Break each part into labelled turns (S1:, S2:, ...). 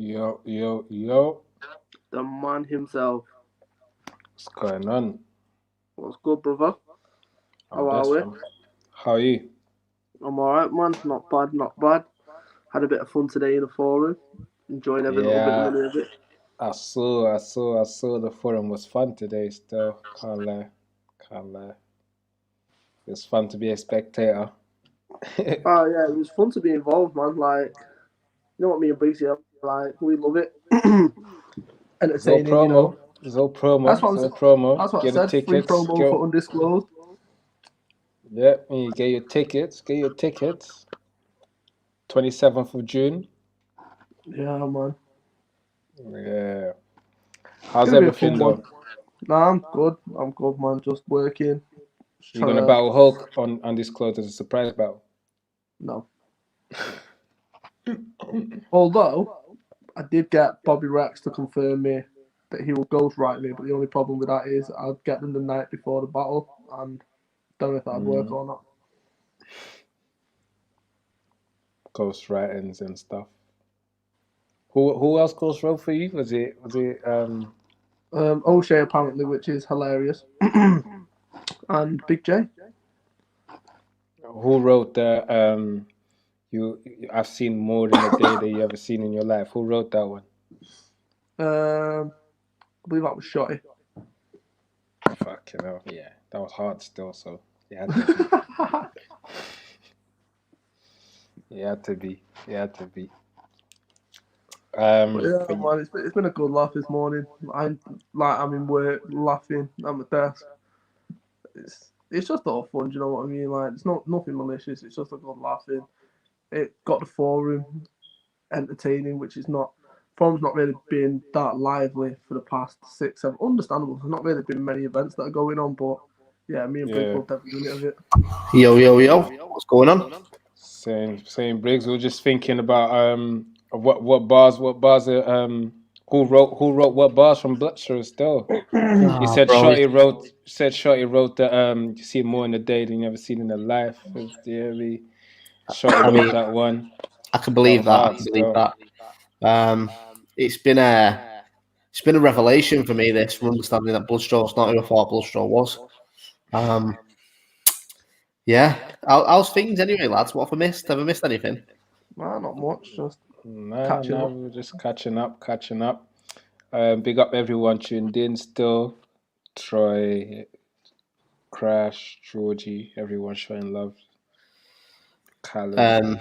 S1: Yo, yo, yo.
S2: The man himself.
S1: What's going on?
S2: What's good, brother?
S1: I'm
S2: How are
S1: blessed,
S2: we?
S1: fam. How are you?
S2: I'm alright, man. Not bad, not bad. Had a bit of fun today in the forum. Enjoyed every little bit
S1: Yeah,
S2: of it.
S1: I saw the forum was fun today still. Can't lie. Can't lie. It's fun to be a spectator.
S2: Oh, yeah, it was fun to be involved, man. Like, you know what me and Briggs here, like, we love it.
S1: It's all
S2: Entertaining,
S1: promo. It's all
S2: That's
S1: promo.
S2: what
S1: It's
S2: I'm,
S1: all promo.
S2: that's what I
S1: Get the
S2: said. Free
S1: tickets.
S2: promo for
S1: Go.
S2: Undisclosed.
S1: Yeah, you get your tickets. Get your tickets. 27th of June.
S2: Yeah, man.
S1: Yeah.
S2: It's
S1: How's
S2: gonna be a fun
S1: everything
S2: one.
S1: though?
S2: Nah, I'm good. I'm good, man. Just working. Just
S1: You're
S2: trying
S1: gonna
S2: to.
S1: battle Hulk on Undisclosed as a surprise battle.
S2: No. Although, I did get Bobby Rex to confirm me that he will ghostwrite me, but the only problem with that is I'd get them the night before the battle, and don't know if that'd work
S1: Mm,
S2: or not.
S1: ghost writings and stuff. Who else goes wrote for you? Was it
S2: O'Shea apparently, which is hilarious, and Big J.
S1: who wrote the I've seen more than a day that you ever seen in your life. Who wrote that one?
S2: I believe that was Shotty.
S1: Fucking hell, yeah, that was hard still. So it had to be. It had to be. It had to be.
S2: But yeah,
S1: But
S2: man, it's been a good laugh this morning. I'm in work laughing at my desk. It's just all fun. Do you know what I mean? Like it's nothing malicious. It's just a good laughing. It got the forum entertaining, which is not. Forum's not really been that lively for the past 6, 7. Understandable. There's not really been many events that are going on, but yeah, me and Briggs
S1: yeah,
S2: loved every minute of it.
S3: Yo, yo, yo. What's going on?
S1: same Briggs. We were just thinking about what bars who wrote what bars from Bloodstro still. He
S3: Ah,
S1: said
S3: bro.
S1: Shotty wrote the you see more in the day than you ever seen in the life. Shotty
S3: I
S1: wrote
S3: mean,
S1: that one.
S3: I can
S1: That
S3: believe
S1: was
S3: that. I
S1: hard
S3: can believe
S1: still.
S3: that. It's been a revelation for me, this, from understanding that Bloodstraw's not who I thought Bloodstraw was. Yeah. How's things anyway, lads? What have I missed? Have I missed anything?
S2: Nah, not much. Just
S1: Nah,
S2: catching
S1: nah,
S2: up.
S1: we were just catching up. Big up everyone tuned in still. Troy, Crash, Georgie, everyone showing love. Callum.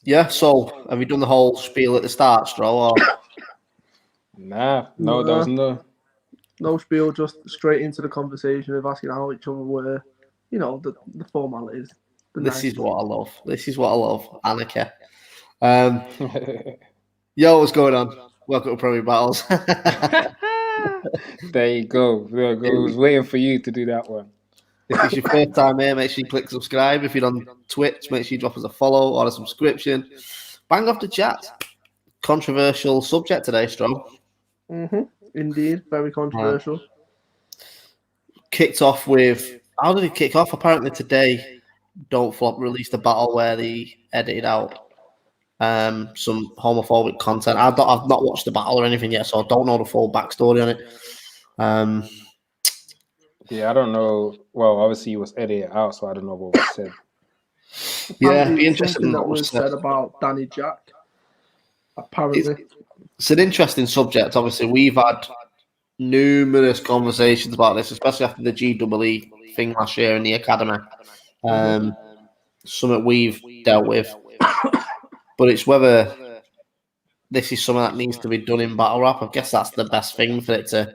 S3: Yeah, so have you done the whole spiel at the start, Stro? Or
S1: Nah, no, there was
S2: Nah,
S1: no.
S2: no spiel. Just straight into the conversation of asking how each other were. You know the formalities, the
S3: this is
S2: niceties.
S3: what I love. This is what I love. Anarchy. Yo, what's going on? Welcome to Premier Battles.
S1: There you go. There you go. I was waiting for you to do that one.
S3: If it's your first time here, make sure you click subscribe. If you're on Twitch, make sure you drop us a follow or a subscription. Bang off the chat. Controversial subject today, Stro.
S2: Indeed, very controversial.
S3: Kicked off with, how did it kick off? Apparently today, Don't Flop released a battle where they edited out some homophobic content. I've not watched the battle or anything yet, so I don't know the full backstory on it.
S1: Yeah, I don't know. Well, obviously, it was edited out, so I don't know what was said.
S3: Yeah,
S2: Apparently,
S3: be
S2: it's
S3: interested
S2: something
S3: in
S2: that
S3: what was
S2: was said about Danny Jack.
S3: It's,
S2: Apparently,
S3: it's an interesting subject. Obviously, we've had numerous conversations about this, especially after the GEE thing last year in the academy. Something we've dealt with, but it's whether this is something that needs to be done in battle rap. I guess that's the best thing for it to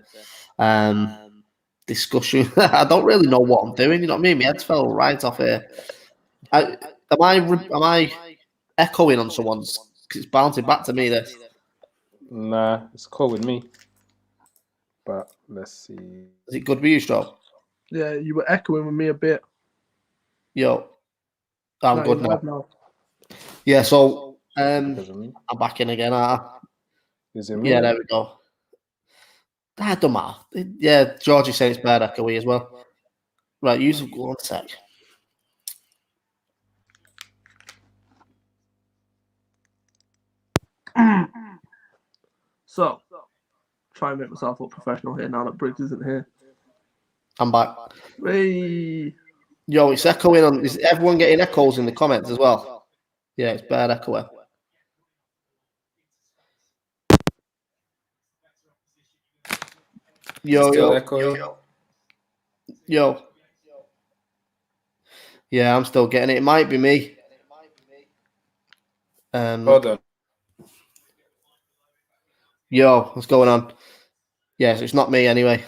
S3: discussion. I don't really know what I'm doing. You know what I mean? My head's fell right off here. Am I echoing on someone's? Cause it's bouncing back to me. This.
S1: Nah, it's cool with me. But let's see.
S3: Is it good for you, Stro?
S2: yeah, you were echoing with me a bit.
S3: Yo, I'm
S2: Nah,
S3: good
S2: you're
S3: now.
S2: dead now.
S3: Yeah, so
S1: Because of me.
S3: I'm back in again.
S1: Is it me?
S3: Yeah, there we go. That don't matter. Yeah, Georgie said it's bad echoey as well. Right, use one sec.
S2: So, try and make myself look professional here now that Briggz isn't here.
S3: I'm back.
S2: Hey.
S3: Yo, it's echoing on. Is everyone getting echoes in the comments as well? Yeah, it's bad echoing. Yo. Yeah, I'm still getting it. It might be me.
S1: Hold on.
S3: Yo, what's going on? Yes, it's not me anyway.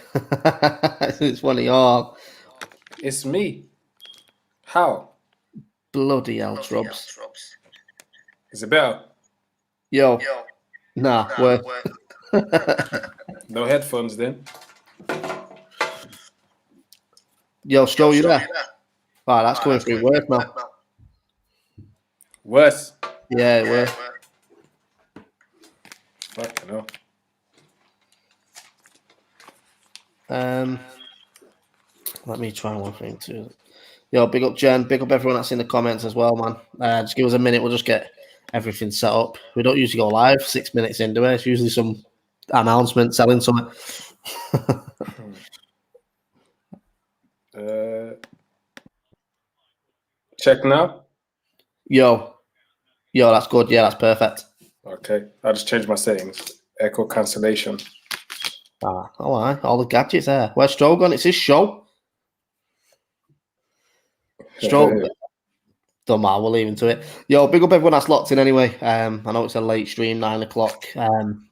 S3: It's one of y'all.
S1: It's me. How?
S3: Bloody hell, Troubz.
S1: Is it better?
S3: Yo. Nah, worse.
S1: No headphones then.
S3: Yo, Stro, you there? Wow, that's coming through worse now.
S1: Worse?
S3: Yeah, worse.
S1: Fucking hell.
S3: Let me try one thing too. Yo, big up Jen, big up everyone that's in the comments as well, man. Just give us a minute, we'll just get everything set up. We don't usually go live 6 minutes into it. It's usually some announcement selling something.
S1: Check now.
S3: Yo, that's good. Yeah, that's perfect.
S1: Okay, I'll just change my settings. Echo cancellation.
S3: All right, all the gadgets there. Where's Stro gone? It's his show. Stro, don't matter. We'll leave him to it. Yo, big up everyone that's locked in anyway. I know it's a late stream, 9 o'clock.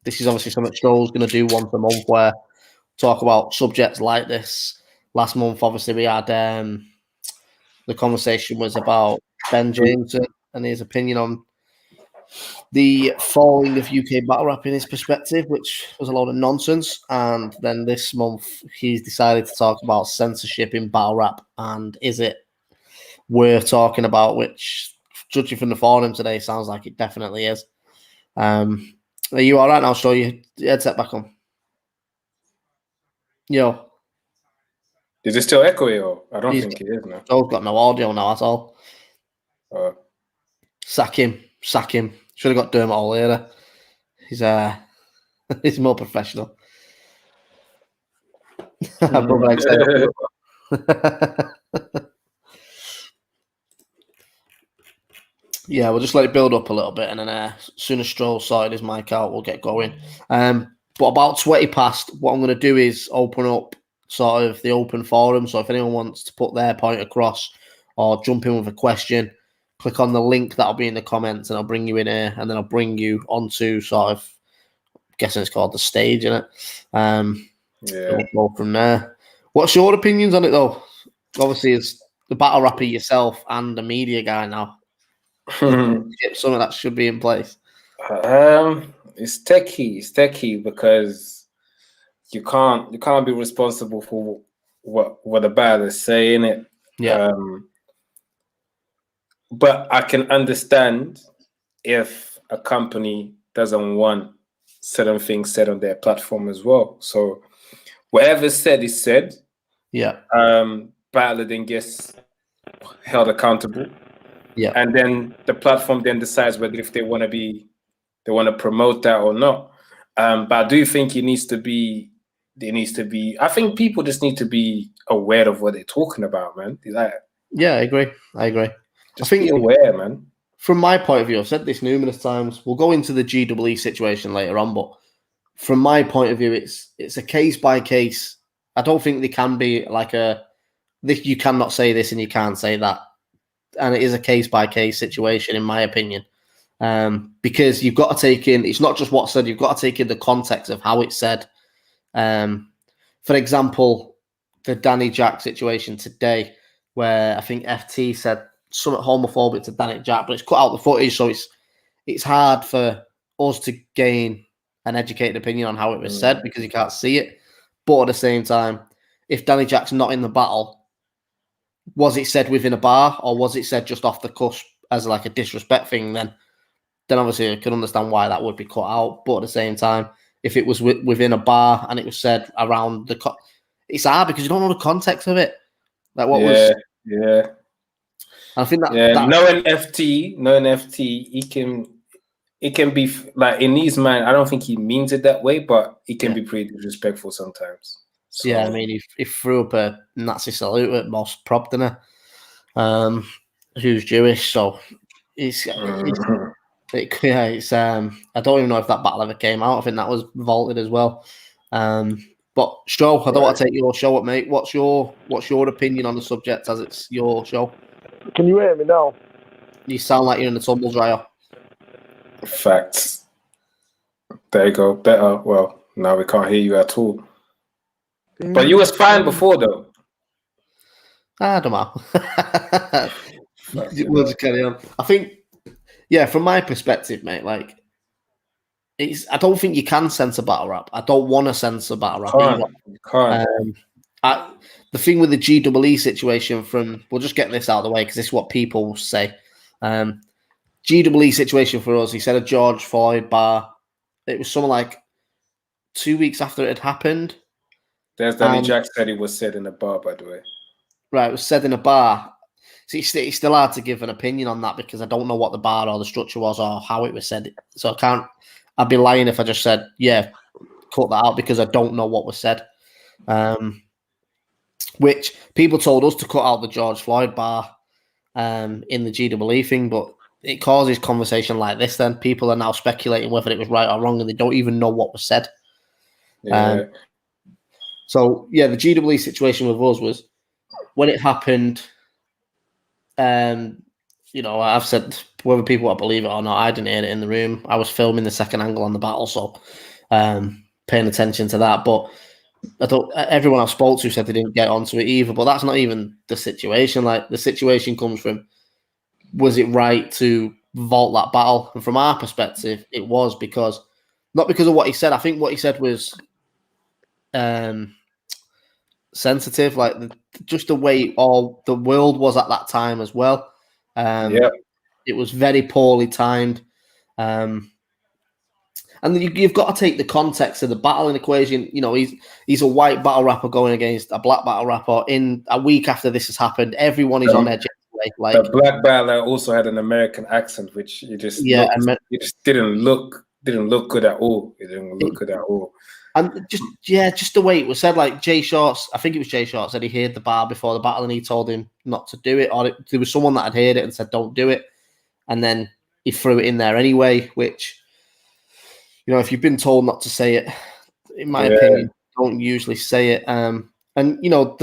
S3: This is obviously something Stro's going to do once a month, where talk about subjects like this. Last month, obviously, we had the conversation was about Ben James and his opinion on the falling of UK battle rap in his perspective, which was a load of nonsense. And then this month, he's decided to talk about censorship in battle rap, and is it worth talking about? Which, judging from the forum today, sounds like it definitely is. Are you all right now? Show your headset back on. Yo.
S1: Is it still echoey or? I don't think it is now.
S3: Joe's got no audio now at all. Sack him. Should have got Dermot O'Leary. He's more professional. Yeah, we'll just let it build up a little bit, and then as soon as Stro sorted his mic out, we'll get going. But about 20 past, what I'm going to do is open up sort of the open forum. So if anyone wants to put their point across or jump in with a question, click on the link that'll be in the comments, and I'll bring you in here, and then I'll bring you onto sort of, I'm guessing it's called the stage, isn't it?
S1: Yeah.
S3: We'll go from there. What's your opinions on it, though? Obviously, as the battle rapper yourself and the media guy now, something that should be in place.
S1: It's techie because you can't be responsible for what the battle is saying it.
S3: Yeah.
S1: But I can understand if a company doesn't want certain things said on their platform as well. So whatever's said is said.
S3: Yeah.
S1: Battler then gets held accountable.
S3: Yeah.
S1: And then the platform then decides whether if they want to promote that or not. But I do think it needs to be. I think people just need to be aware of what they're talking about, man.
S3: Yeah, I agree.
S1: Just be aware, man.
S3: From my point of view, I've said this numerous times. We'll go into the GWE situation later on, but from my point of view, it's a case by case. I don't think there can be like you cannot say this and you can't say that, and it is a case by case situation, in my opinion, because you've got to take in. It's not just what's said. You've got to take in the context of how it's said. For example, the Danny Jack situation today, where I think FT said something homophobic to Danny Jack, but it's cut out the footage, so it's hard for us to gain an educated opinion on how it was said because you can't see it. But at the same time, if Danny Jack's not in the battle, was it said within a bar or was it said just off the cusp as like a disrespect thing? Then obviously I can understand why that would be cut out. But at the same time, if it was within a bar and it was said around it's hard because you don't know the context of it. Like what was?
S1: Yeah.
S3: I think that
S1: knowing FT, he can. it can be like in his mind. I don't think he means it that way, but it can be pretty disrespectful sometimes. So,
S3: yeah, I mean, he threw up a Nazi salute at Moss Prob, didn't he? Who's Jewish, so it's I don't even know if that battle ever came out. I think that was vaulted as well. But Stro, I don't want to take your show up, mate. What's your opinion on the subject as it's your show?
S4: Can you hear me now?
S3: You sound like you're in the tumble dryer.
S1: Facts. There you go. Better. Well, now we can't hear you at all. But you was fine before, though.
S3: I don't know. We'll just carry on. I think, yeah, from my perspective, mate, like, I don't think you can censor battle rap. I don't want to censor battle rap either. The thing with the GEE situation we'll just get this out of the way because this is what people say. GEE situation for us, he said a George Floyd bar. It was something like 2 weeks after it had happened.
S1: There's Danny Jack said it was said in a bar, by the way.
S3: Right, it was said in a bar. So it's still hard to give an opinion on that because I don't know what the bar or the structure was or how it was said. So I'd be lying if I just said, yeah, cut that out because I don't know what was said. Which people told us to cut out the George Floyd bar in the GEE thing, but it causes conversation like this then. People are now speculating whether it was right or wrong and they don't even know what was said.
S1: Yeah.
S3: So, yeah, the GEE situation with us was when it happened, you know, I've said whether people will believe it or not, I didn't hear it in the room. I was filming the second angle on the battle, so paying attention to that. But I thought everyone I spoke to said they didn't get onto it either. But that's not even the situation. Like, the situation comes from, was it right to vault that battle? And from our perspective, it was not because of what he said. I think what he said was sensitive, like just the way all the world was at that time as well. It was very poorly timed. And you've got to take the context of the battle in equation. You know, he's a white battle rapper going against a black battle rapper. In a week after this has happened, everyone is on edge. Like
S1: the black battler also had an American accent, which you just didn't look good at all. It didn't look good at all.
S3: And just the way it was said, like Jay Shorts, I think it was Jay Shorts, said he heard the bar before the battle and he told him not to do it, or there was someone that had heard it and said don't do it, and then he threw it in there anyway. Which, you know, if you've been told not to say it, in my opinion, don't usually say it. And you know,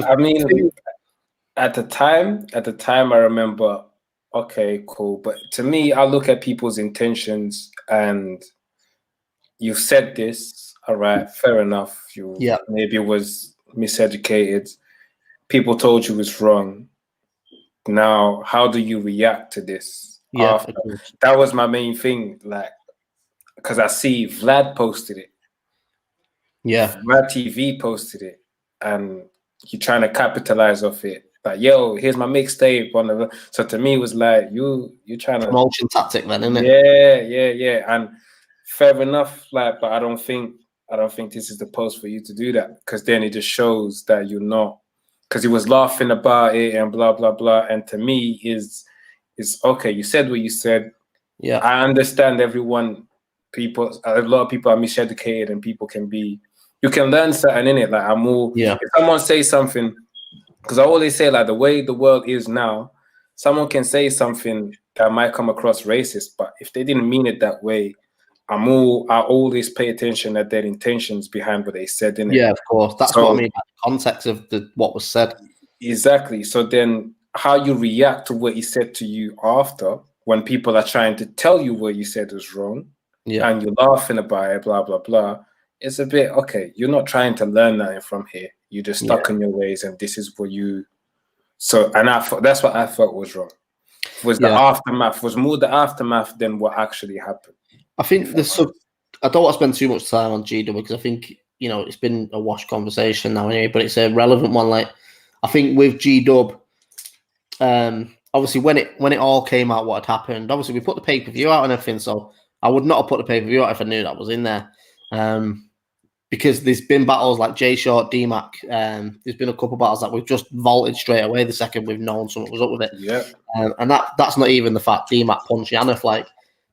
S1: at the time, I remember, okay, cool. But to me, I look at people's intentions, and you've said this. All right, fair enough. You maybe was miseducated. People told you it was wrong. Now, how do you react to this?
S3: Yeah,
S1: that was my main thing. Like, because I see Vlad posted it.
S3: Yeah,
S1: Vlad TV posted it, and he trying to capitalize off it. Like, yo, here's my mixtape. So to me, it was like you trying to
S3: promotion tactic, then, isn't it?
S1: Yeah. And fair enough. Like, but I don't think this is the post for you to do that, because then it just shows that you're not, because he was laughing about it and blah blah blah. And to me, is okay. You said what you said.
S3: Yeah,
S1: I understand. A lot of people are miseducated, and people you can learn something in it. Like, if someone says something, because I always say, like, the way the world is now, someone can say something that might come across racist, but if they didn't mean it that way, I always pay attention at their intentions behind what they said in it.
S3: Yeah, of course. That's what I mean, the context of what was said. Exactly.
S1: So then how you react to what he said to you after, when people are trying to tell you what you said was wrong, and you're laughing about it, blah, blah, blah, it's a bit, okay, you're not trying to learn nothing from here. You're just stuck in your ways, and this is what you... So, and that's what I thought was wrong. The aftermath was more the aftermath than what actually happened.
S3: I think I don't want to spend too much time on GEE because I think, you know, it's been a wash conversation now anyway, but it's a relevant one. Like, I think with GEE, obviously when it all came out, what had happened, obviously we put the pay-per-view out and everything, so I would not have put the pay-per-view out if I knew that was in there. Because there's been battles like J Short, D-Mac, there's been a couple of battles that we've just vaulted straight away the second we've known someone was up with it.
S1: Yeah.
S3: And that's not even the fact D-Mac punched Yannick. Like,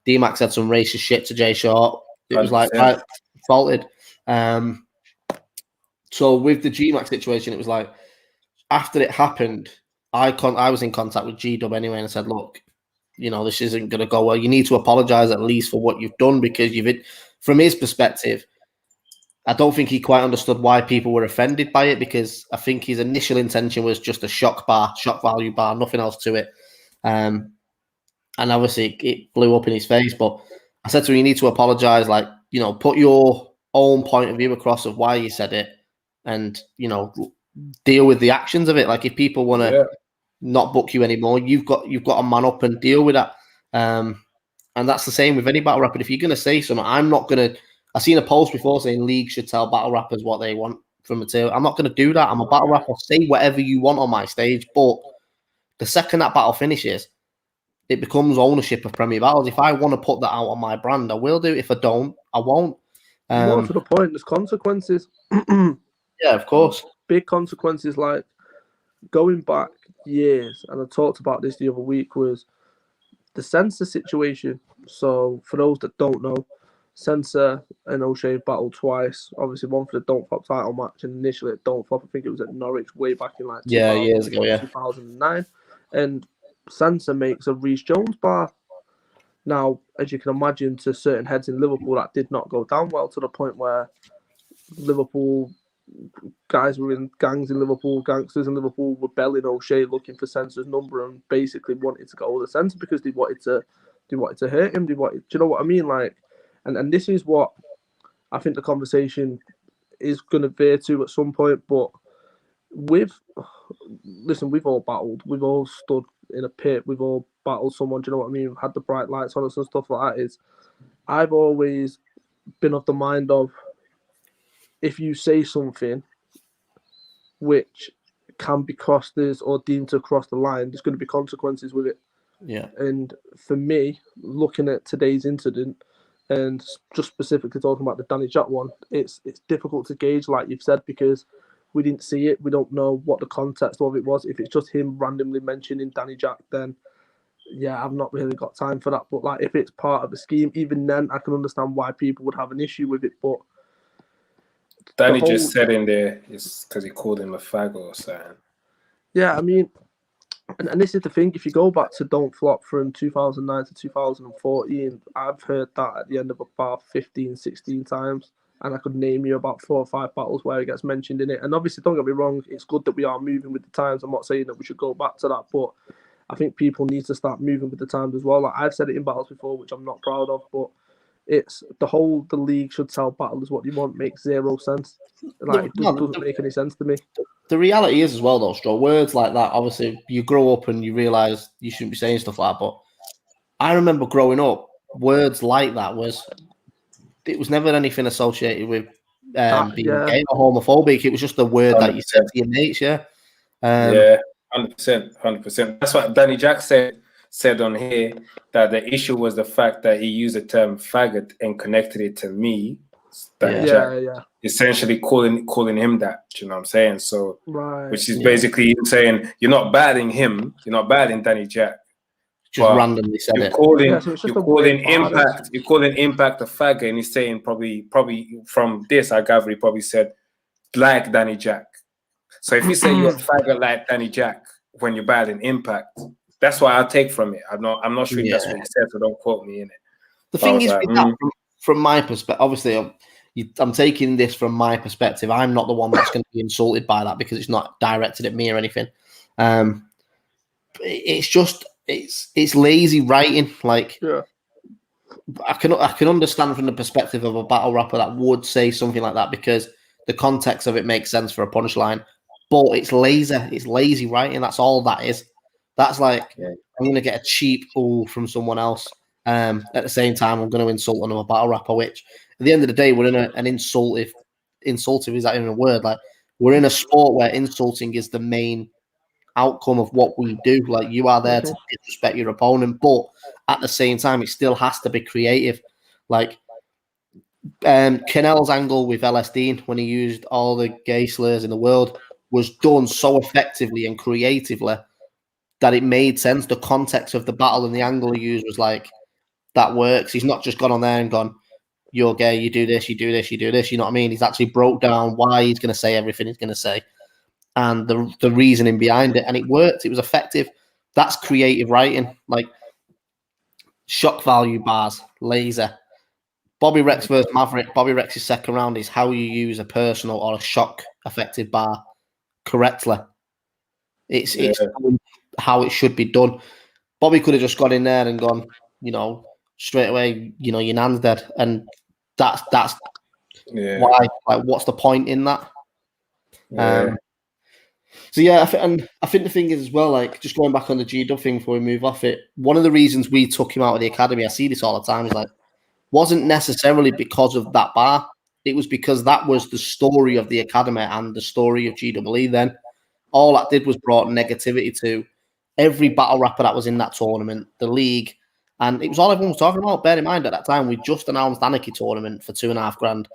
S3: D-Mac said some racist shit to Jay Short. It was like,
S1: 100%.
S3: right, faulted. So with the G-Mac situation, it was like, after it happened, I was in contact with G-Dub anyway, and I said, look, you know, this isn't going to go well. You need to apologize at least for what you've done, because from his perspective, I don't think he quite understood why people were offended by it, because I think his initial intention was just a shock value bar, nothing else to it. And obviously it blew up in his face. But I said to him, you need to apologize, like, you know, put your own point of view across of why you said it, and, you know, deal with the actions of it. Like, if people want to not book you anymore, you've got to man up and deal with that. And that's the same with any battle rapper. If you're going to say something, I'm not going to. I've seen a post before saying leagues should tell battle rappers what they want from material. I'm not going to do that. I'm a battle rapper. Say whatever you want on my stage, but the second that battle finishes, it becomes ownership of Premier Battles. If I want to put that out on my brand, I will do. If I don't, I won't.
S2: More to the point, there's consequences.
S3: Yeah, of course.
S2: Big consequences, like going back years, and I talked about this the other week, was the Censor situation. So for those that don't know, Censor and O'Shea battled twice. Obviously, one for the Don't Flop title match, and initially at Don't Flop, I think it was at Norwich way back in like
S3: years ago,
S2: 2009. And Censor makes a Reece Jones bar. Now, as you can imagine, to certain heads in Liverpool, that did not go down well, to the point where Liverpool guys were in gangs in Liverpool, gangsters in Liverpool were belling O'Shea looking for Censor's number, and basically wanted to go with the Censor because they wanted to hurt him. Do you know what I mean? Like, and this is what I think the conversation is going to veer to at some point. But we've all battled, we've all stood in a pit, we've all battled someone. Do you know what I mean? We've had the bright lights on us and stuff like that. I've always been of the mind of, if you say something which can be crossed or deemed to cross the line, there's going to be consequences with it.
S3: Yeah.
S2: And for me, looking at today's incident, and just specifically talking about the Danny Jack one, it's difficult to gauge, like you've said, because we didn't see it. We don't know what the context of it was. If it's just him randomly mentioning Danny Jack, then yeah, I've not really got time for that. But like, if it's part of the scheme, even then, I can understand why people would have an issue with it. But
S1: Danny just said in there it's because he called him a faggot or something.
S2: Yeah, I mean, and this is the thing. If you go back to Don't Flop from 2009 to 2014, I've heard that at the end of about 15, 16 times. And I could name you about 4 or 5 battles where it gets mentioned in it. And obviously, don't get me wrong, it's good that we are moving with the times. I'm not saying that we should go back to that, but I think people need to start moving with the times as well. Like, I've said it in battles before, which I'm not proud of, but it's the league should tell battlers what you want makes zero sense. Like, it doesn't make any sense to me.
S3: The reality is as well, though, Stro, words like that, obviously, you grow up and you realise you shouldn't be saying stuff like that. But I remember growing up, words like that it was never anything associated with being gay or homophobic. It was just a word 100%. That you said to your mates, yeah.
S1: 100%. That's what Danny Jack said on here, that the issue was the fact that he used the term faggot and connected it to me. Jack, essentially calling him that. You know what I'm saying? So, which is basically him saying you're not batting him, you're not batting Danny Jack.
S3: Just randomly said it.
S1: You're calling Impact a faggot, and he's saying probably from this, I gather he probably said like Danny Jack. So if you say you're a faggot like Danny Jack when you're batting Impact, that's what I take from it. I'm not sure if that's what he said, so don't quote me in it.
S3: The thing is, from my perspective, obviously, I'm taking this from my perspective. I'm not the one that's going to be insulted by that because it's not directed at me or anything. It's just it's lazy writing. Like, I can understand from the perspective of a battle rapper that would say something like that because the context of it makes sense for a punchline. But it's lazy writing. That's all that is. That's like I'm going to get a cheap ooh from someone else. At the same time, I'm going to insult another battle rapper. Which, at the end of the day, we're in an insultive. Insultive is that even a word? Like, we're in a sport where insulting is the main outcome of what we do. Like, you are there to disrespect your opponent, but at the same time, it still has to be creative. Like, Kennel's angle with LSD when he used all the gay slurs in the world was done so effectively and creatively that it made sense. The context of the battle and the angle he used was like, that works. He's not just gone on there and gone, you're gay, you do this, you do this, you do this. You know what I mean? He's actually broke down why he's going to say everything he's going to say and the reasoning behind it. And it worked. It was effective. That's creative writing. Like shock value bars, laser. Bobby Rex versus Maverick. Bobby Rex's second round is how you use a personal or a shock effective bar correctly. It's how it should be done. Bobby could have just got in there and gone, you know, straight away, you know, your nan's dead. And that's why, like, what's the point in that?
S1: Yeah.
S3: So, yeah, I think the thing is as well, like, just going back on the G-Dub thing before we move off it, one of the reasons we took him out of the academy, I see this all the time, is like, wasn't necessarily because of that bar. It was because that was the story of the academy and the story of GWE then. All that did was brought negativity to every battle rapper that was in that tournament, the league, and it was all everyone was talking about. Bear in mind, at that time, we just announced Anarchy tournament for $2,500.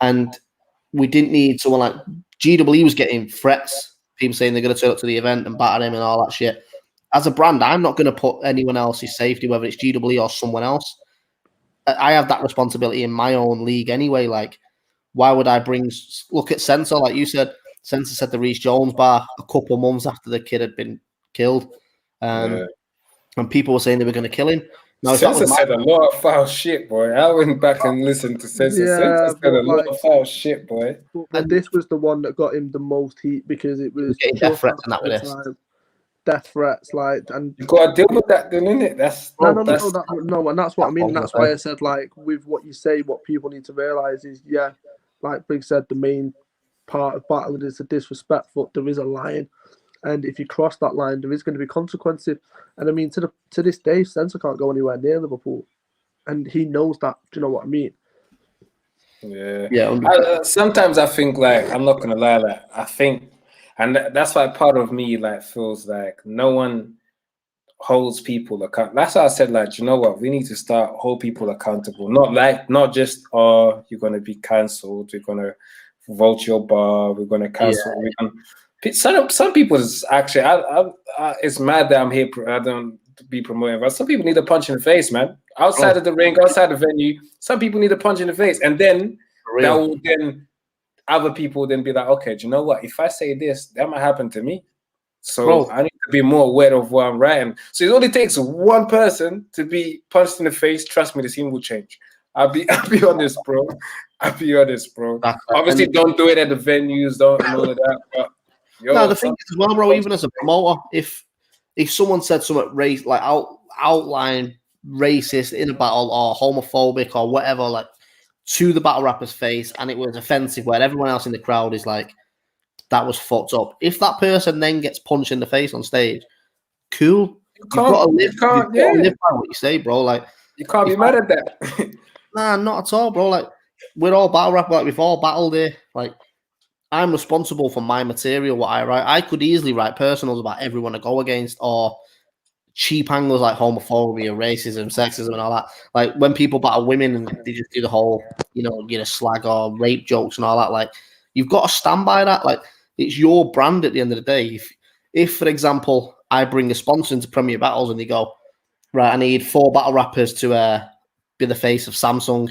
S3: And we didn't need someone like GWE was getting threats, people saying they're going to turn up to the event and batter him and all that shit. As a brand, I'm not going to put anyone else's safety, whether it's GWE or someone else. I have that responsibility in my own league anyway. Like, why would I look at Censor, like you said, Censor said the Reece Jones bar a couple of months after the kid had been killed. And people were saying they were going to kill him. Now,
S1: Censor said a lot of foul shit, boy. I went back and listened to Censor. Censor said a lot of foul shit, boy.
S2: But this was the one that got him the most heat because it was
S3: getting death threats and that with this.
S2: Death threats, like, and
S1: you got to deal with that, then, innit?
S2: No, and that's what I mean. That's why I said, like, with what you say, what people need to realize is, like Briggs said, the main part of battling is the disrespectful. There is a line, and if you cross that line, there is going to be consequences. And I mean, to this day, Censor can't go anywhere near Liverpool, and he knows that. Do you know what I mean?
S1: Yeah. Sometimes I think, like, I'm not gonna lie, like, I think. And that's why part of me, like, feels like no one holds people accountable. That's why I said, like, you know what? We need to start hold people accountable. Not just, oh, you're going to be cancelled. We're going to vote your bar. We're going to cancel. Some people is actually, it's mad that I'm here. I don't be promoting, but some people need a punch in the face, man. Outside of the ring, outside the venue, some people need a punch in the face. And then that will then... other people then be like, okay, do you know what? If I say this, that might happen to me. So I need to be more aware of what I'm writing. So it only takes one person to be punched in the face. Trust me, the scene will change. I'll be honest, bro. Obviously, don't do it at the venues, don't and all of that. But
S3: the thing is as well, bro, even as a promoter, if someone said something outline racist in a battle or homophobic or whatever, like, to the battle rapper's face, and it was offensive where everyone else in the crowd is like, that was fucked up. If that person then gets punched in the face on stage, cool. You've got to live by what you say, bro. Like,
S1: you can't be mad at that.
S3: Nah, not at all, bro. Like, we're all battle rappers. Like, we've all battled here. Like, I'm responsible for my material, what I write. I could easily write personals about everyone I go against, or cheap angles like homophobia, racism, sexism, and all that. Like, when people battle women and they just do the whole, slag or rape jokes and all that, like, you've got to stand by that. Like, it's your brand at the end of the day. If for example, I bring a sponsor into Premier Battles and they go, right, I need 4 battle rappers to be the face of Samsung,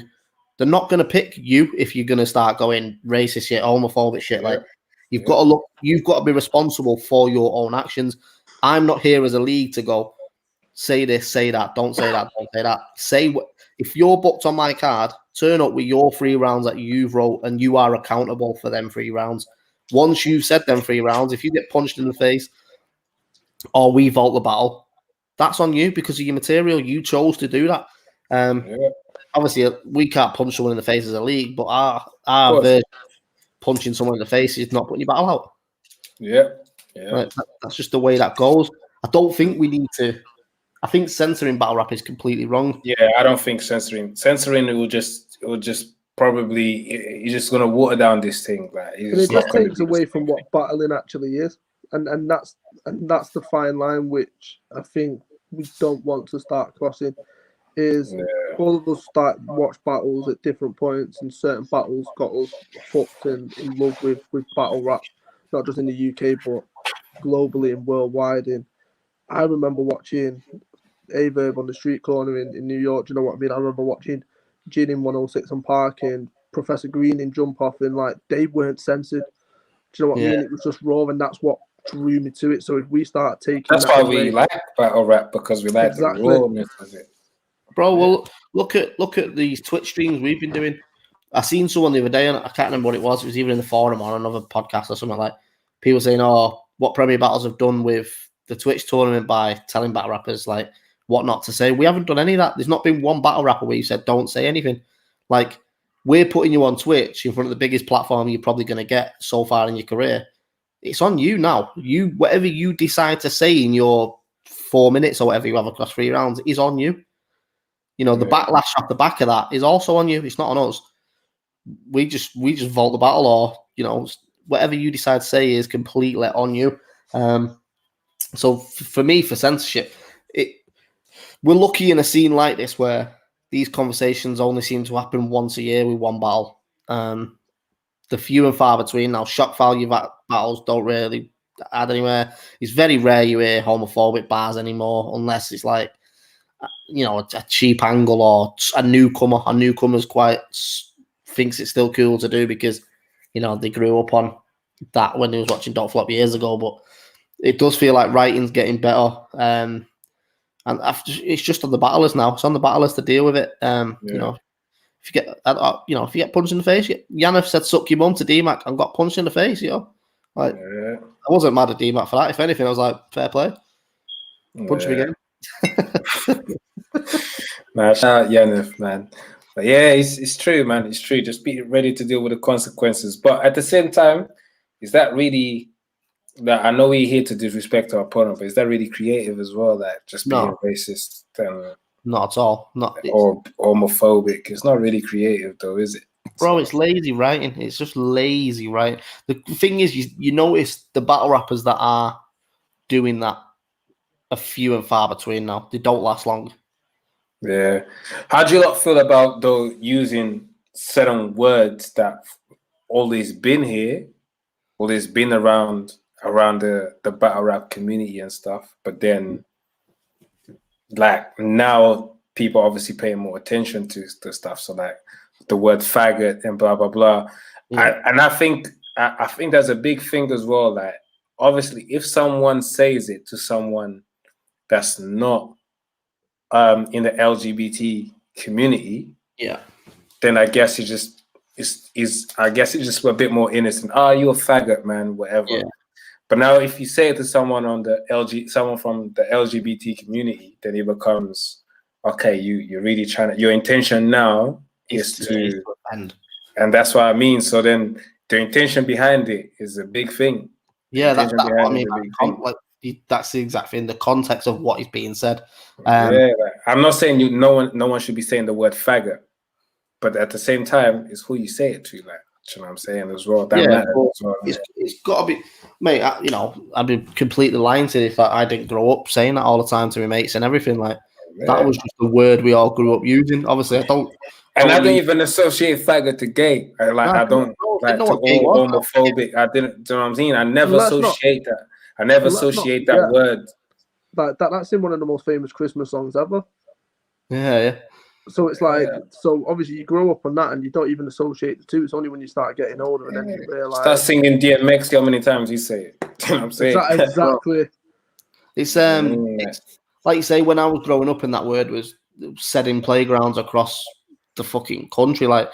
S3: they're not going to pick you if you're going to start going racist shit, homophobic shit. Like, you've got to be responsible for your own actions. I'm not here as a league to go, say this, say that, don't say that, don't say that. Say what, if you're booked on my card, turn up with your 3 rounds that you've wrote, and you are accountable for them 3 rounds. Once you've said them 3 rounds, if you get punched in the face or we vault the battle, that's on you because of your material. You chose to do that. Obviously, we can't punch someone in the face as a league, but our version of punching someone in the face is not putting your battle out. Right, that's just the way that goes. I don't think we need to. I think censoring battle rap is completely wrong.
S1: Yeah, I don't think censoring it will just probably, you're just gonna water down this thing. Like,
S2: it just takes away from what battling actually is, and that's the fine line which I think we don't want to start crossing. Is all of us watch battles at different points, and certain battles got us hooked and in love with battle rap, not just in the UK but globally and worldwide. And I remember watching Averb on the street corner in New York. Do you know what I mean? I remember watching Gin in 106 and Park and Professor Green in Jump Off, and like they weren't censored. Do you know what I mean? It was just raw, and that's what drew me to it. So if we start taking
S1: that's why we like battle rap, because we like the rawness of it.
S3: Bro, well, look at these Twitch streams we've been doing. I seen someone the other day, and I can't remember what it was. It was either in the forum or on another podcast or something like. People saying, "Oh, what Premier Battles have done with the Twitch tournament by telling battle rappers like what not to say." We haven't done any of that. There's not been one battle rapper where you said don't say anything. Like, we're putting you on Twitch in front of the biggest platform you're probably going to get so far in your career. It's on you now. You, whatever you decide to say in your 4 minutes or whatever you have across 3 rounds is on you. You know, the backlash off the back of that is also on you. It's not on us. We just vault the battle, or, you know, whatever you decide to say is completely on you. So for me, for censorship, we're lucky in a scene like this where these conversations only seem to happen once a year with one battle. The few and far between now. Shock value battles don't really add anywhere. It's very rare you hear homophobic bars anymore, unless it's like, you know, a cheap angle or a newcomer. A newcomer's quite thinks it's still cool to do because, you know, they grew up on that when they was watching Don't Flop years ago. But it does feel like writing's getting better. And it's just on the battlers now. It's on the battlers to deal with it. You know, if you get punched in the face, Yannick said "suck your mum" to DMAC and got punched in the face. You know, like I wasn't mad at DMAC for that. If anything, I was like, fair play. Punch me again.
S1: Man, shout out Yannick, man. But yeah, it's true, man. It's true. Just be ready to deal with the consequences. But at the same time, is that really? That I know we're here to disrespect our opponent, but is that really creative as well? That just being racist,
S3: not at all,
S1: or homophobic. It's not really creative, though, is it?
S3: Bro, it's lazy writing. It's just lazy writing. The thing is, you notice the battle rappers that are doing that are few and far between now. They don't last long.
S1: Yeah. How do you lot feel about, though, using certain words that always been here, always been around the battle rap community and stuff, but then like now people obviously paying more attention to the stuff, so like the word faggot and blah blah blah. I think there's a big thing as well, like obviously if someone says it to someone that's not in the LGBT community, then I guess it just is I guess it's just a bit more innocent. You're a faggot, man, whatever. But now, if you say it to someone on the someone from the LGBT community, then it becomes okay. You're really trying to. Your intention now is to, and that's what I mean. So then, the intention behind it is a big thing.
S3: Yeah, that's what I mean. That's the exact thing. The context of what is being said.
S1: I'm not saying no one should be saying the word faggot, but at the same time, it's who you say it to. Like, you know what I'm saying as well. That matters as well.
S3: It's got to be, mate. I'd be completely lying to you if I didn't grow up saying that all the time to my mates and everything. Like that was just the word we all grew up using. Obviously, I don't even associate faggot to gay. I don't like to all homophobic. I didn't. Do you know what I'm saying? I never associate that. I never associate that word.
S2: That's in one of the most famous Christmas songs ever.
S3: Yeah. So
S2: it's like, so obviously you grow up on that and you don't even associate the two. It's only when you start getting older and then you realize.
S1: Start singing DMX, see how many times you say it. You know what I'm saying?
S2: Exactly.
S3: It's like you say, when I was growing up and that word was said in playgrounds across the fucking country. Like,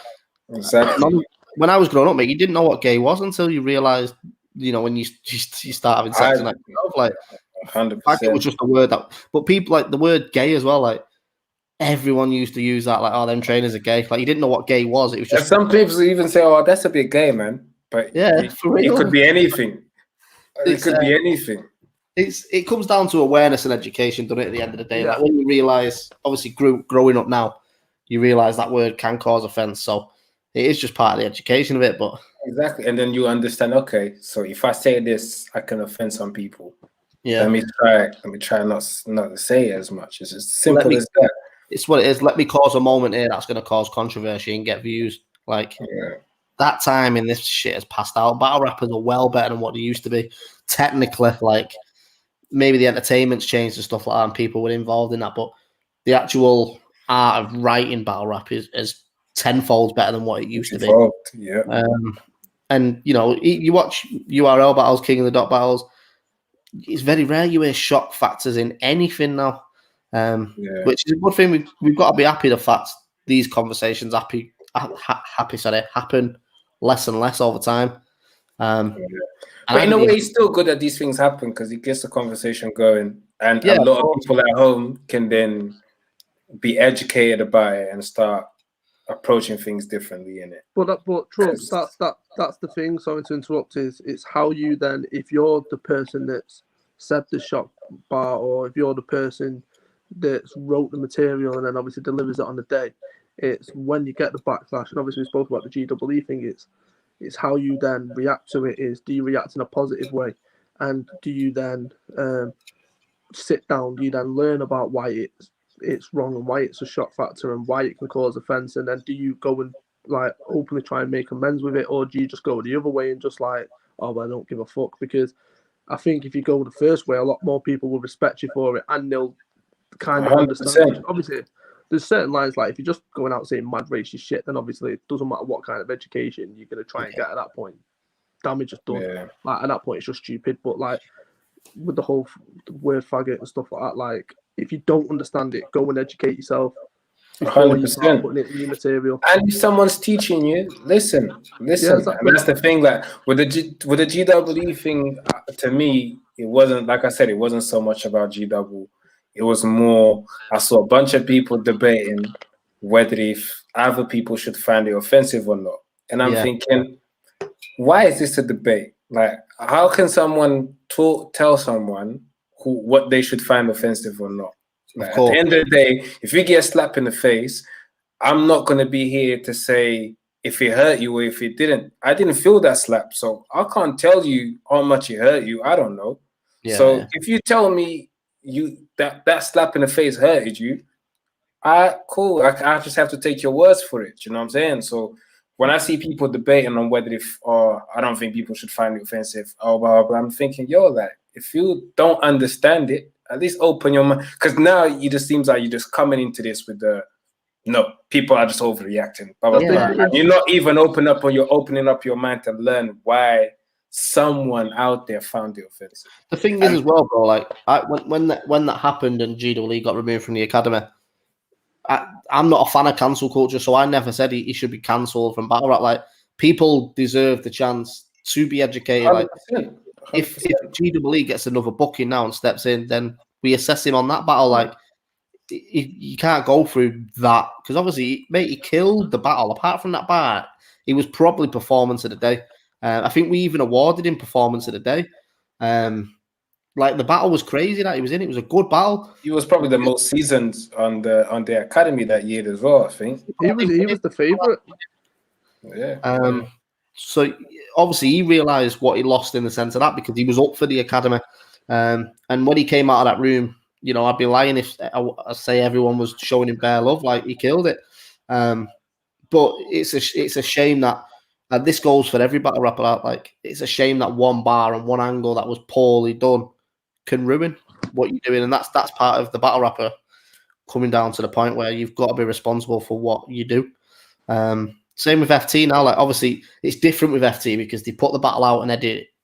S1: exactly.
S3: When I was growing up, mate, you didn't know what gay was until you realized, you know, when you start having sex and like
S1: 100%.
S3: It was just a word that, but people like the word gay as well, like. Everyone used to use that, like, "Oh, them trainers are gay." Like, you didn't know what gay was. It was just.
S1: And some people even say, "Oh, that's a bit gay, man." But
S3: yeah, for real.
S1: It could be anything. It could be anything.
S3: It comes down to awareness and education, doesn't it? At the end of the day, like when you realize, obviously, growing up now, you realize that word can cause offense. So it is just part of the education of it. But
S1: exactly, and then you understand. Okay, so if I say this, I can offend some people.
S3: Yeah.
S1: Let me try not to say it as much. It's as simple as that.
S3: It's what it is. Let me cause a moment here that's going to cause controversy and get views. Like that time in this shit has passed out. Battle rappers are well better than what they used to be. Technically, like maybe the entertainment's changed and stuff like that, and people were involved in that, but the actual art of writing battle rap is tenfold better than what it used to be.
S1: Yeah.
S3: And you know, you watch URL battles, King of the Dot battles. It's very rare you hear shock factors in anything now, which is a good thing. We've got to be happy the fact these conversations happen less and less all the time.
S1: But in a way, it's still good that these things happen because it gets the conversation going, and a lot of people at home can then be educated about it and start approaching things differently in it.
S2: But Troubz, that's the thing. Sorry to interrupt. It's how you then, if you're the person that's said the shock bar, or if you're the person that's wrote the material and then obviously delivers it on the day, it's when you get the backlash. And obviously we spoke about the GWE thing. It's how you then react to it. Do you react in a positive way, and do you then sit down? Do you then learn about why it's wrong and why it's a shock factor and why it can cause offense, and then do you go and like openly try and make amends with it, or do you just go the other way and just like, oh well, I don't give a fuck? Because I think if you go the first way, a lot more people will respect you for it, and they'll kind of
S1: 100%.
S2: understand. Obviously, there's certain lines like if you're just going out saying mad racist shit, then obviously it doesn't matter what kind of education you're gonna try and get at that point. Damage is done. Yeah. Like at that point, it's just stupid. But like with the whole word faggot and stuff like that, like if you don't understand it, go and educate yourself.
S1: 100%.
S2: Putting it in your material.
S1: And if someone's teaching you, listen. Yeah, exactly. And that's the thing. Like with the GWE thing, to me, it wasn't, like I said, it wasn't so much about GW. It was more, I saw a bunch of people debating whether if other people should find it offensive or not. And I'm thinking, why is this a debate? Like, how can someone tell someone what they should find offensive or not? Like, at the end of the day, if you get a slap in the face, I'm not going to be here to say if it hurt you or if it didn't. I didn't feel that slap, so I can't tell you how much it hurt you. I don't know. If you tell me that slap in the face hurted you, cool. I just have to take your words for it. You know what I'm saying? So when I see people debating on whether I don't think people should find it offensive, I'm thinking, like, if you don't understand it, at least open your mind. Because now it just seems like you're just coming into this with people are just overreacting. Blah, blah, blah. You're not even opening up your mind to learn why someone out there found it offensive.
S3: The thing is as well, bro, like when that happened and GWE got removed from the academy, I'm not a fan of cancel culture, so I never said he should be cancelled from battle rap. Like, people deserve the chance to be educated. 100%. Like, if GWE gets another booking now and steps in, then we assess him on that battle. Like, you can't go through that because obviously, mate, he killed the battle. Apart from that part, he was probably performance of the day. I think we even awarded him performance of the day. Like, the battle was crazy that he was in. It was a good battle.
S1: He was probably the most seasoned on the academy that year as well, I think.
S2: He was the favorite.
S1: Yeah.
S3: So obviously he realized what he lost in the sense of that because he was up for the academy. And when he came out of that room, you know, I'd be lying if I say everyone was showing him bare love. Like, he killed it. But it's a shame that this goes for every battle rapper out. Like, it's a shame that one bar and one angle that was poorly done can ruin what you're doing, and that's part of the battle rapper coming down to the point where you've got to be responsible for what you do. Same with FT now. Like, obviously, it's different with FT because they put the battle out and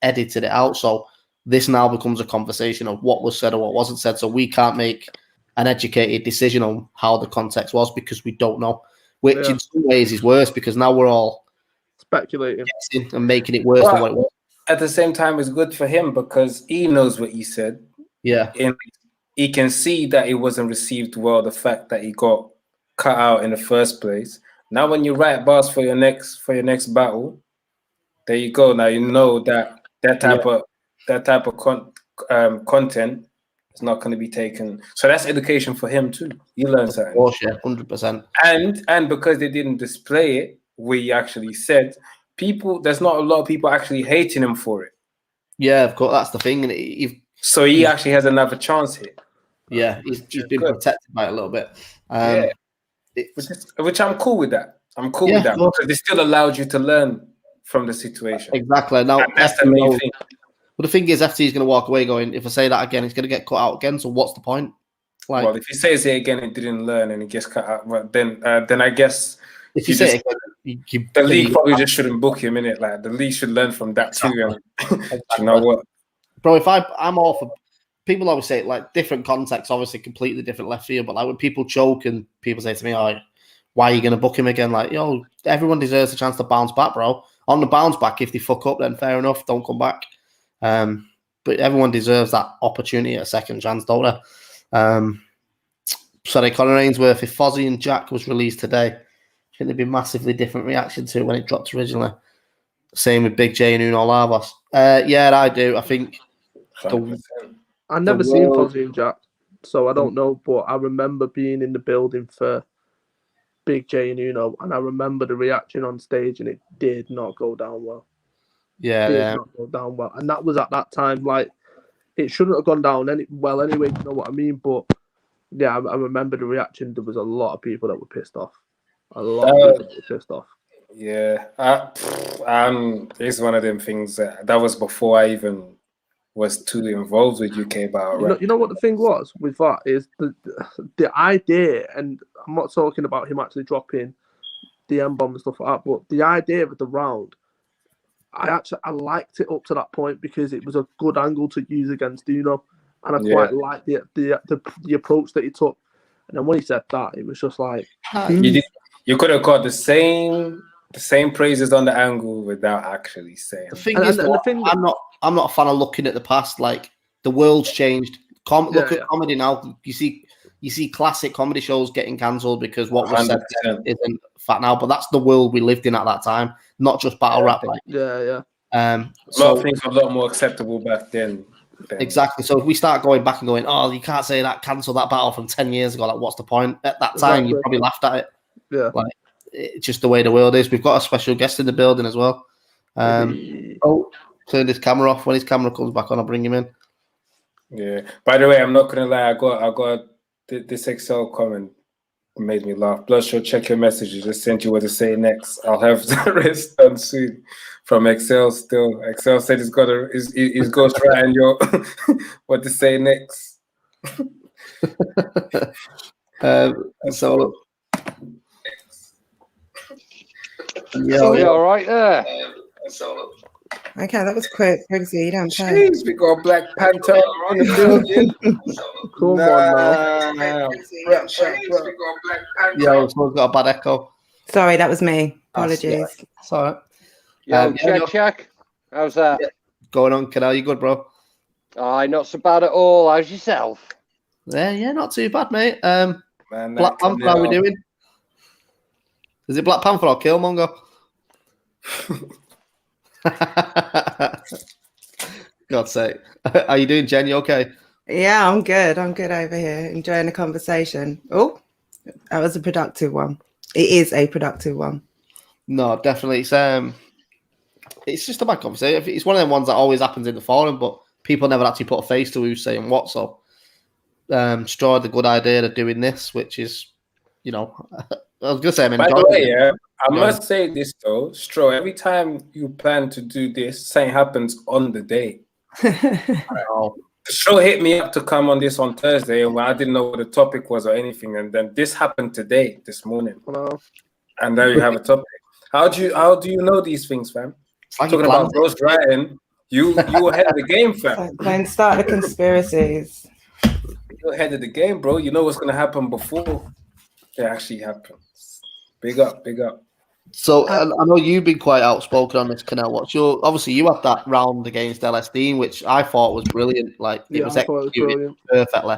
S3: edited it out. So this now becomes a conversation of what was said or what wasn't said. So we can't make an educated decision on how the context was because we don't know, which in some ways is worse because now we're all
S2: speculating
S3: and making it worse than what it was.
S1: At the same time, it's good for him because he knows what he said.
S3: Yeah.
S1: And he can see that it wasn't received well, the fact that he got cut out in the first place. Now, when you write bars for your next battle, there you go. Now you know that type of content is not going to be taken. So that's education for him too. He learns that.
S3: Oh, yeah, 100%.
S1: And because they didn't display it, we actually said there's not a lot of people actually hating him for it.
S3: Yeah, of course, that's the thing. And
S1: so he actually has another chance here.
S3: Yeah, he's been protected by it a little bit.
S1: Which I'm cool with that. I'm cool with that because it still allowed you to learn from the situation.
S3: Exactly. Now
S1: that's the main thing.
S3: But the thing is, FT is going to walk away going, if I say that again, it's going to get cut out again. So what's the point? Like,
S1: well, if he says it again and didn't learn and it gets cut out, well, then I guess
S3: if you say it again,
S1: the league probably just shouldn't book him in it. Like the league should learn from that too. And
S3: exactly.
S1: You know what,
S3: bro? If I'm all for. People always say like different contexts, obviously completely different left field. But like when people choke and people say to me, "Oh, why are you going to book him again?" Like, yo, everyone deserves a chance to bounce back, bro. On the bounce back, if they fuck up, then fair enough, don't come back. But everyone deserves that opportunity at a second chance, don't they? Sorry, Conor Ainsworth, if Fozzie and Jack was released today, I think there'd be massively different reaction to it when it dropped originally. Same with Big J and Uno Lavos. Yeah, I do. I think
S2: I never seen Fozzie and Jack, so I don't know, but I remember being in the building for Big J and Uno, and I remember the reaction on stage, and it did not go down well.
S3: Yeah,
S2: not go down well, and that was at that time. Like, it shouldn't have gone down well anyway. You know what I mean? But yeah, I remember the reaction. There was a lot of people that were pissed off. A lot of people that were pissed off.
S1: Yeah, it's one of them things that was before I even was too involved with UKBR. Right?
S2: You know what the thing was with that is the idea, and I'm not talking about him actually dropping the M-bomb and stuff like that, but the idea of the round, I liked it up to that point because it was a good angle to use against Uno, and I quite liked the approach that he took. And then when he said that, it was just like
S1: you could have got the same praises on the angle without actually saying.
S3: The thing is, I'm not a fan of looking at the past. Like the world's changed. Look at comedy now. You see classic comedy shows getting cancelled because what was said isn't fat now. But that's the world we lived in at that time, not just battle rap. Like.
S2: Yeah.
S1: A lot of things were a lot more acceptable back then.
S3: Exactly. So if we start going back and going, oh, you can't say that, cancel that battle from 10 years ago. Like, what's the point? At that time, you probably laughed at it.
S2: Yeah.
S3: Like, it's just the way the world is. We've got a special guest in the building as well. Turn his camera off. When his camera comes back on, I'll bring him in.
S1: Yeah. By the way, I'm not gonna lie. I got this Excel comment made me laugh. Bloodstro, check your messages. Just sent you what to say next. I'll have the rest done soon. From Excel still. Excel said he's ghost writing your what to say next.
S3: So
S4: yeah, all right there.
S5: Okay, that was quick. Briggzy, you don't play.
S1: Jeez, we got Black Panther on the building.
S2: Come on now.
S3: Yeah, someone's got a bad echo.
S5: Sorry, that was me. Apologies.
S3: That's all right.
S4: Yo, check. How's that?
S3: Yeah. Going on, Canal? You good, bro?
S4: Aye, not so bad at all. How's yourself?
S3: Yeah, not too bad, mate.
S1: Man,
S3: Black Panther, how we doing? Is it Black Panther or Killmonger? God's sake. How you doing, Jen? You okay?
S5: Yeah, I'm good. I'm good over here, enjoying the conversation. Oh, that was a productive one. It is a productive one.
S3: No, definitely. It's just a bad conversation. It's one of them ones that always happens in the forum, but people never actually put a face to who's saying what. So, Stro had the good idea of doing this, which is, I was gonna say,
S1: by the way, I must say this though, Stro. Every time you plan to do this, something happens on the day. Stro hit me up to come on this on Thursday, and I didn't know what the topic was or anything, and then this happened today, this morning.
S2: Hello.
S1: And now you have a topic. How do you know these things, fam?
S3: Like
S1: talking about ghost writing, you were ahead of the game, fam.
S5: Don't start the conspiracies.
S1: You're ahead of the game, bro. You know what's gonna happen before it actually happens. Big up.
S3: So I know you've been quite outspoken on this, Canal. Obviously you had that round against LSD, which I thought was brilliant. Like it was executed perfectly.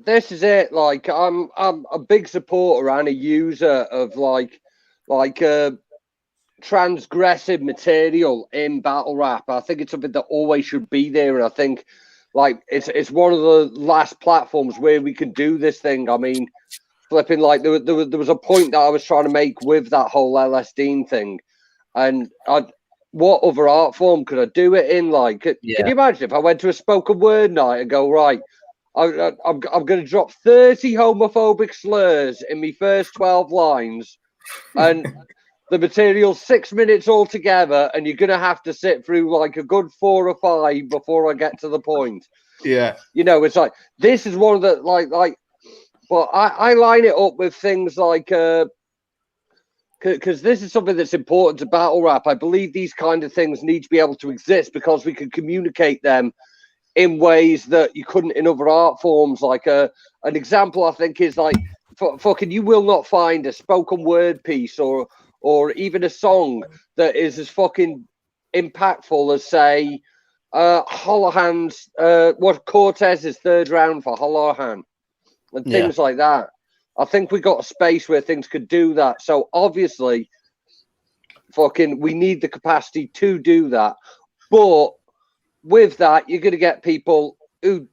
S4: This is it. Like I'm a big supporter and a user of like transgressive material in battle rap. I think it's something that always should be there, and I think like it's one of the last platforms where we can do this thing. I mean, flipping like there was a point that I was trying to make with that whole LSD thing, and what other art form could I do it in? Like, can you imagine if I went to a spoken word night and go, right, I'm going to drop 30 homophobic slurs in my first 12 lines, and the material 6 minutes altogether, and you're gonna have to sit through like a good 4 or 5 before I get to the point.
S3: Yeah.
S4: You know, it's like this is one of the like. But I line it up with things like because this is something that's important to battle rap. I believe these kind of things need to be able to exist because we can communicate them in ways that you couldn't in other art forms. Like an example, I think, is like fucking you will not find a spoken word piece or even a song that is as fucking impactful as, say, Holohan's what Cortez's third round for Holohan and things like that. I think we got a space where things could do that. So obviously, fucking, we need the capacity to do that. But with that, you're going to get people who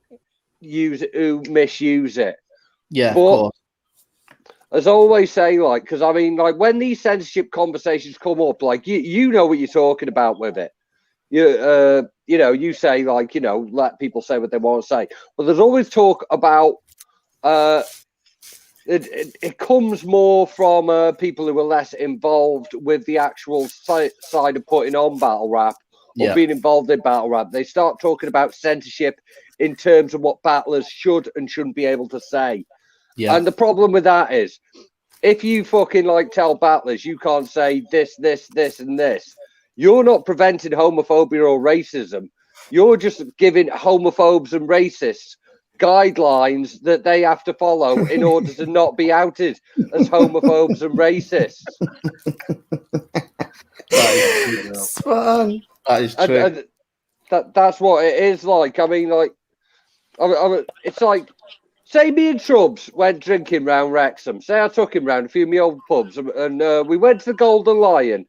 S4: use it, who misuse it.
S3: Yeah,
S4: but,
S3: of course.
S4: As I always say, like, because I mean, like, when these censorship conversations come up, like, you know what you're talking about with it. You you say, like, let people say what they want to say. But there's always talk about it comes more from people who are less involved with the actual side of putting on battle rap or being involved in battle rap. They start talking about censorship in terms of what battlers should and shouldn't be able to say. Yeah. And the problem with that is, if you fucking like tell battlers you can't say this, and this, you're not preventing homophobia or racism. You're just giving homophobes and racists guidelines that they have to follow in order to not be outed as homophobes and racists.
S3: That is true.
S4: That's what it is like. I mean, like, it's like, say me and Troubz went drinking round Wrexham. Say I took him round a few of my old pubs and we went to the Golden Lion.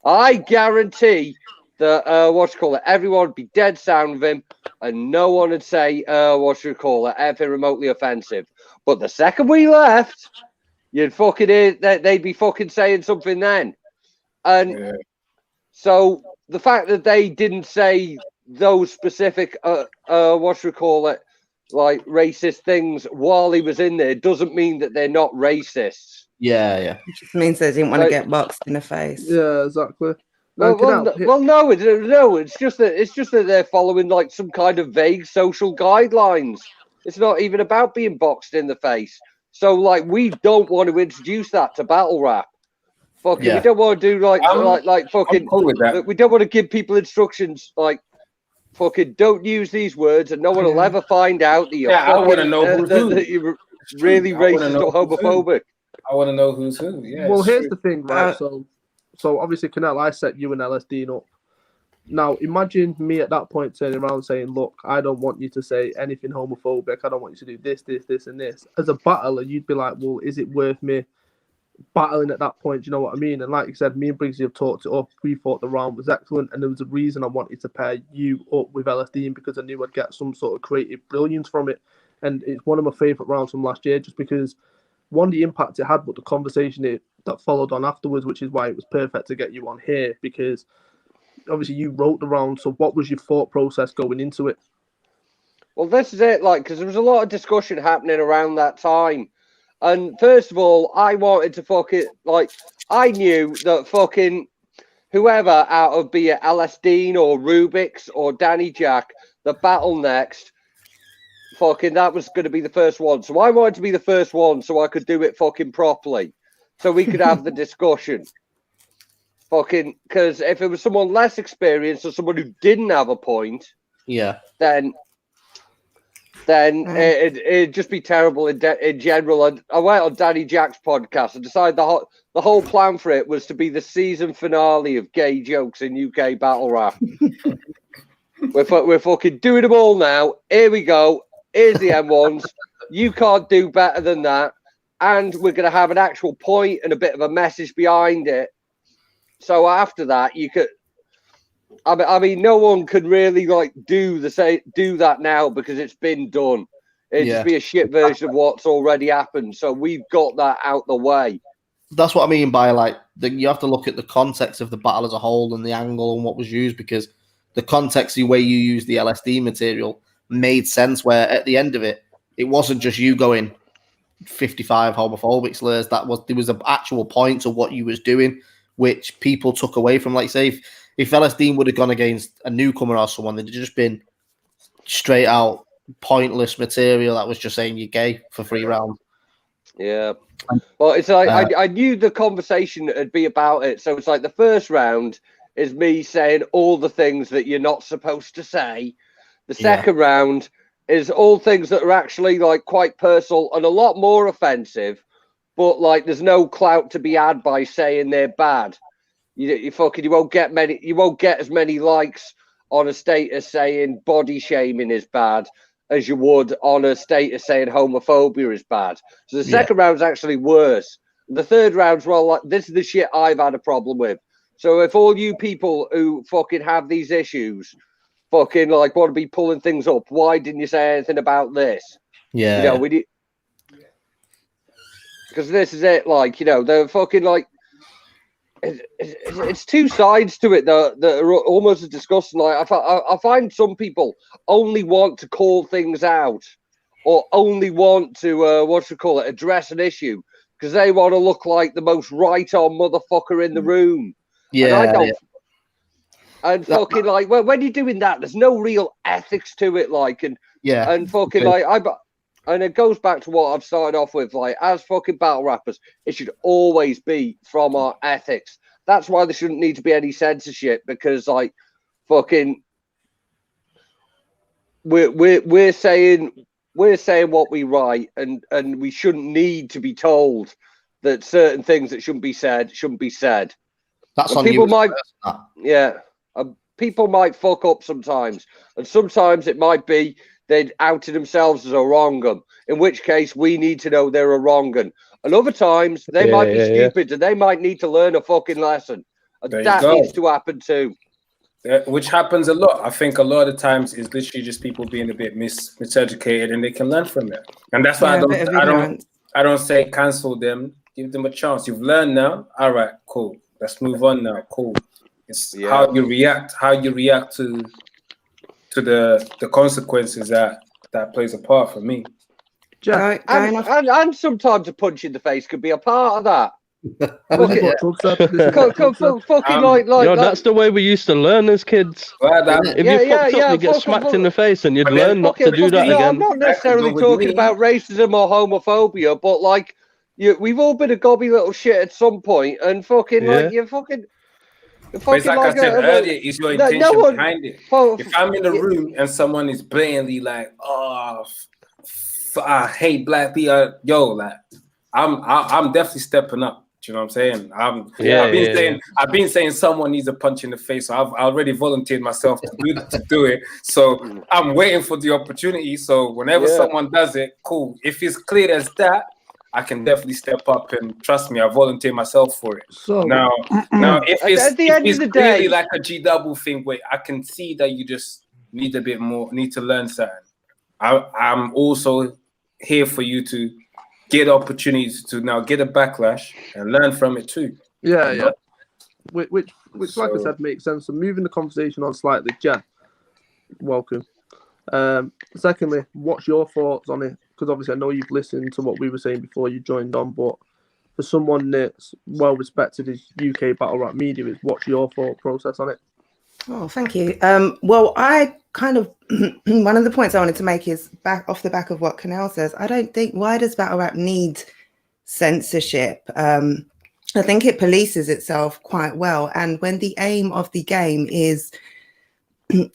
S4: I guarantee that, everyone would be dead sound with him and no one would say, anything remotely offensive. But the second we left, you'd fucking hear that they'd be fucking saying something then. And so the fact that they didn't say those specific, like racist things while he was in there doesn't mean that they're not racists.
S3: Yeah.
S5: It just means they didn't want to get boxed in the face.
S2: Yeah, exactly.
S4: No, it's just that they're following like some kind of vague social guidelines. It's not even about being boxed in the face. So like we don't want to introduce that to battle rap. We don't want to do fucking. Cool with that. We don't want to give people instructions like fucking don't use these words and no one will ever find out that you're
S1: I want to know
S4: that you're really racist or homophobic.
S1: I want to know who's who. Yeah.
S2: Well, here's the thing, right? So obviously, Canal, I set you and LSD up. Now, imagine me at that point turning around saying, look, I don't want you to say anything homophobic. I don't want you to do this, and this. As a battler, you'd be like, well, is it worth me battling at that point? Do you know what I mean? And like you said, me and Briggsy have talked it up. We thought the round was excellent, and there was a reason I wanted to pair you up with LSD because I knew I'd get some sort of creative brilliance from it. And it's one of my favourite rounds from last year just because, one, the impact it had, but the conversation that followed on afterwards, which is why it was perfect to get you on here because obviously you wrote the round. So what was your thought process going into it?
S4: Well, this is it, like, because there was a lot of discussion happening around that time. And first of all, I wanted to I knew that fucking whoever out of be it LSD or Rubik's or Danny Jack, the battle next, fucking that was going to be the first one. So I wanted to be the first one so I could do it fucking properly. So we could have the discussion. Fucking, because if it was someone less experienced or someone who didn't have a point, then it'd just be terrible in general. And I went on Danny Jack's podcast and decided the whole plan for it was to be the season finale of gay jokes in UK battle rap. We're fucking doing them all now. Here we go. Here's the M1s. You can't do better than that. And we're going to have an actual point and a bit of a message behind it. So after that, you could. I mean, no one could really do that now because it's been done. It'd just be a shit version of what's already happened. So we've got that out the way.
S3: That's what I mean by you have to look at the context of the battle as a whole and the angle and what was used because the context, the way you use the LSD material made sense. Where at the end of it, it wasn't just you going 55 homophobic slurs. There was an actual point to what you was doing, which people took away from. Like, say, if LSD would have gone against a newcomer or someone, they'd just been straight out pointless material that was just saying you're gay for 3 rounds.
S4: Yeah. Well, it's like I knew the conversation would be about it. So it's like the first round is me saying all the things that you're not supposed to say. The second round is all things that are actually like quite personal and a lot more offensive, but like there's no clout to be had by saying they're bad. You won't get as many likes on a status saying body shaming is bad as you would on a status saying homophobia is bad. So the second round's actually worse. The third round's, well, like, this is the shit I've had a problem with. So if all you people who fucking have these issues fucking like want to be pulling things up, why didn't you say anything about this?
S3: Yeah.
S4: You know, we did, because this is it. Like, you know, they're fucking like, it's two sides to it that are almost as disgusting. Like, I find some people only want to call things out or only want to address an issue because they want to look like the most right-on motherfucker in the room.
S3: Yeah.
S4: And I don't. And fucking like, well, when you're doing that, there's no real ethics to it. Like, and fucking like, and it goes back to what I've started off with. Like, as fucking battle rappers, it should always be from our ethics. That's why there shouldn't need to be any censorship, because like, fucking, we're saying what we write, and we shouldn't need to be told that certain things that shouldn't be said.
S3: That's
S4: and
S3: on
S4: people
S3: you.
S4: People might fuck up sometimes, and sometimes it might be they'd outed themselves as a wrong 'un, in which case we need to know they're a wrong un. And other times they might be stupid and they might need to learn a fucking lesson. And that needs to happen too.
S1: Which happens a lot. I think a lot of times is literally just people being a bit miseducated, and they can learn from it. And that's why I don't say cancel them. Give them a chance. You've learned now. All right, cool. Let's move on now. Cool. It's how you react to the consequences that plays a part for me.
S4: And sometimes a punch in the face could be a part of that.
S6: That's the way we used to learn as kids. If you fucked up, you'd get smacked in the face, and you'd learn not to do that again.
S4: I'm not necessarily talking about racism or homophobia, but like, we've all been a gobby little shit at some point, and fucking like you fucking.
S1: But it's like I said earlier, it's your intention behind it. If I'm in a room and someone is blatantly like, "Oh, I hate black people," like I'm definitely stepping up. Do you know what I'm saying? I've been saying someone needs a punch in the face. So I've already volunteered myself to do it. So I'm waiting for the opportunity. So whenever someone does it, cool. If it's clear as that, I can definitely step up, and trust me, I volunteer myself for it. So now, if it's clearly like a G-double thing where I can see that you just need a bit more, need to learn something, I'm also here for you to get opportunities to now get a backlash and learn from it too.
S2: Yeah. Which like I said, makes sense. So moving the conversation on slightly, Jeff, welcome. Secondly, what's your thoughts on it? Because obviously I know you've listened to what we were saying before you joined on, but for someone that's well respected as UK battle rap media is, what's your thought process on it?
S5: Oh, thank you. Well, I kind of one of the points I wanted to make is off the back of what Canal says. I don't think, why does battle rap need censorship? I think it polices itself quite well, and when the aim of the game is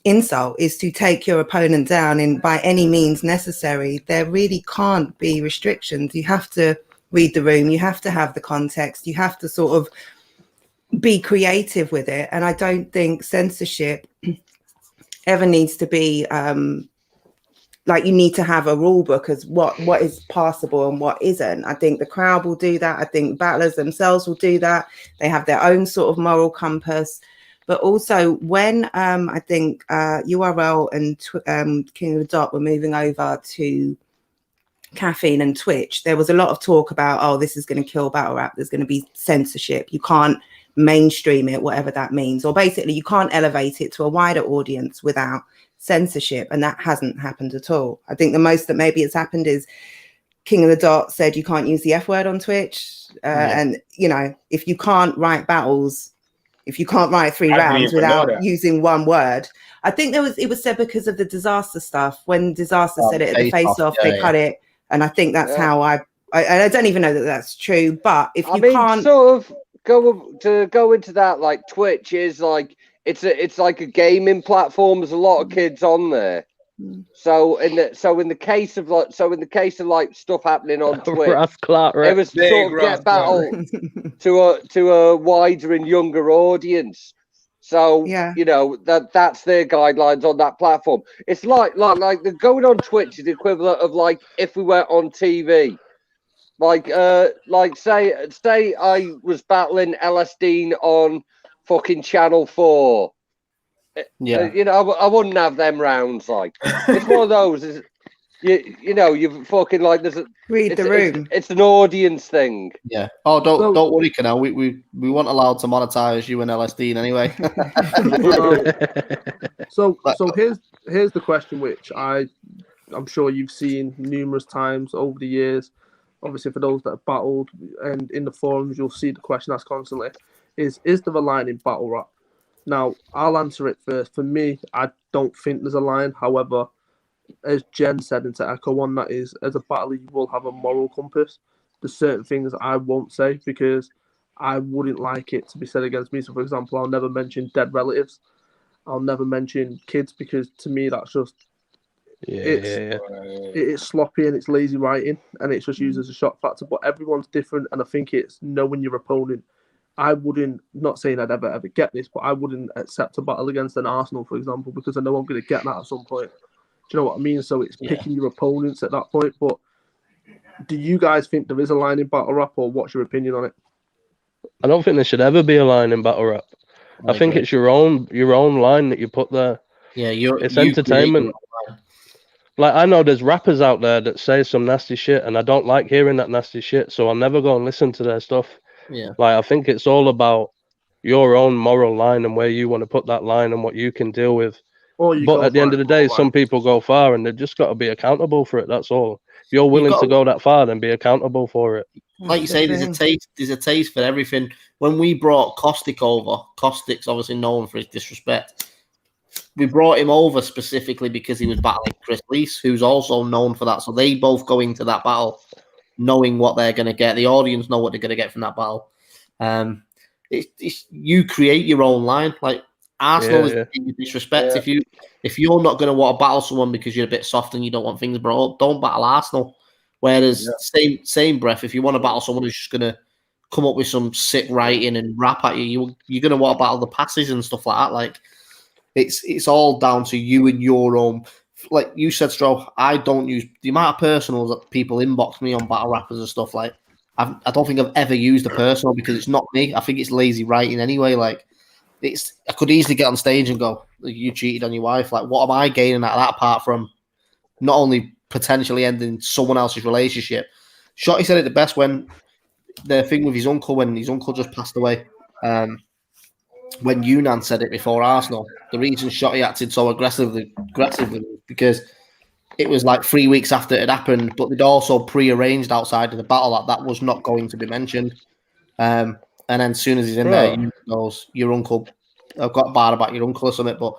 S5: insult, is to take your opponent down in by any means necessary, there really can't be restrictions. You have to read the room, you have to have the context, you have to sort of be creative with it. And I don't think censorship ever needs to be like you need to have a rule book as what is passable and what isn't. I think the crowd will do that. I think battlers themselves will do that. They have their own sort of moral compass. But also when I think URL and King of the Dot were moving over to Caffeine and Twitch, there was a lot of talk about, oh, this is going to kill battle rap. There's going to be censorship. You can't mainstream it, whatever that means. Or basically you can't elevate it to a wider audience without censorship. And that hasn't happened at all. I think the most that maybe has happened is King of the Dot said you can't use the F word on Twitch. And, you know, if you can't write battles, if you can't write 3 rounds without using one word. I think it was said because of the Disaster stuff. When Disaster said it at the face-off, they cut it. And I think that's how I don't even know that that's true. But if you can't...
S4: sort of go into that, like Twitch is like, it's like a gaming platform. There's a lot of kids on there. So in the case of like stuff happening on Twitch, it was sort of get battle to a wider and younger audience. So you know that's their guidelines on that platform. It's like the going on Twitch is the equivalent of like if we went on TV. Like say I was battling LSD on fucking Channel 4.
S3: Yeah,
S4: you know, I wouldn't have them rounds. Like it's one of those. You know, you fucking like there's a
S5: read the room.
S4: It's an audience thing.
S3: Yeah. Oh, don't worry, Canal. We weren't allowed to monetize you and LSD anyway.
S2: So here's the question, which I'm sure you've seen numerous times over the years. Obviously, for those that have battled and in the forums, you'll see the question asked constantly: is there a line in battle rap? Now, I'll answer it first. For me, I don't think there's a line. However, as Jen said, and to echo on that is, as a battler, you will have a moral compass. There's certain things I won't say because I wouldn't like it to be said against me. So, for example, I'll never mention dead relatives. I'll never mention kids because to me, that's just... It's sloppy and it's lazy writing and it's just used as a shock factor. But everyone's different, and I think it's knowing your opponent. I wouldn't, not saying I'd ever get this, but I wouldn't accept a battle against an Arsenal, for example, because I know I'm going to get that at some point. Do you know what I mean? So it's picking your opponents at that point. But do you guys think there is a line in battle rap, or what's your opinion on it?
S6: I don't think there should ever be a line in battle rap. I think it's your own line that you put there.
S3: Yeah,
S6: it's entertainment. Like, I know there's rappers out there that say some nasty shit, and I don't like hearing that nasty shit, so I'll never go and listen to their stuff.
S3: Yeah.
S6: Like, I think it's all about your own moral line and where you want to put that line and what you can deal with. But at the end of the day, some people go far and they've just got to be accountable for it. That's all. If you're willing to go that far, then be accountable for it.
S3: Like you say, there's a taste for everything. When we brought Caustic over, Caustic's obviously known for his disrespect. We brought him over specifically because he was battling Chris Lees, who's also known for that. So they both go into that battle knowing what they're going to get. The audience know what they're going to get from that battle. It's you create your own line. Like Arsenal is disrespect.
S4: Yeah.
S3: If you're not going to want to battle someone because you're a bit soft and you don't want things brought up, don't battle Arsenal. Whereas same breath, if you want to battle someone who's just going to come up with some sick writing and rap at you're going to want to battle the passes and stuff like that. Like it's all down to you and your own. Like you said, Stro, I don't use the amount of personals that people inbox me on battle rappers and stuff. Like I don't think I've ever used a personal because it's not me. I think it's lazy writing anyway. Like I could easily get on stage and go, "You cheated on your wife." Like, what am I gaining out of that apart from not only potentially ending someone else's relationship? Shotty said it the best when the thing with his uncle, when his uncle just passed away. When Yunnan said it before Arsenal, the reason Shotty acted so aggressively because it was like 3 weeks after it had happened, but they'd also pre-arranged outside of the battle that was not going to be mentioned. And then as soon as he's in there, he goes, "Your uncle, I've got a bar about your uncle or something." But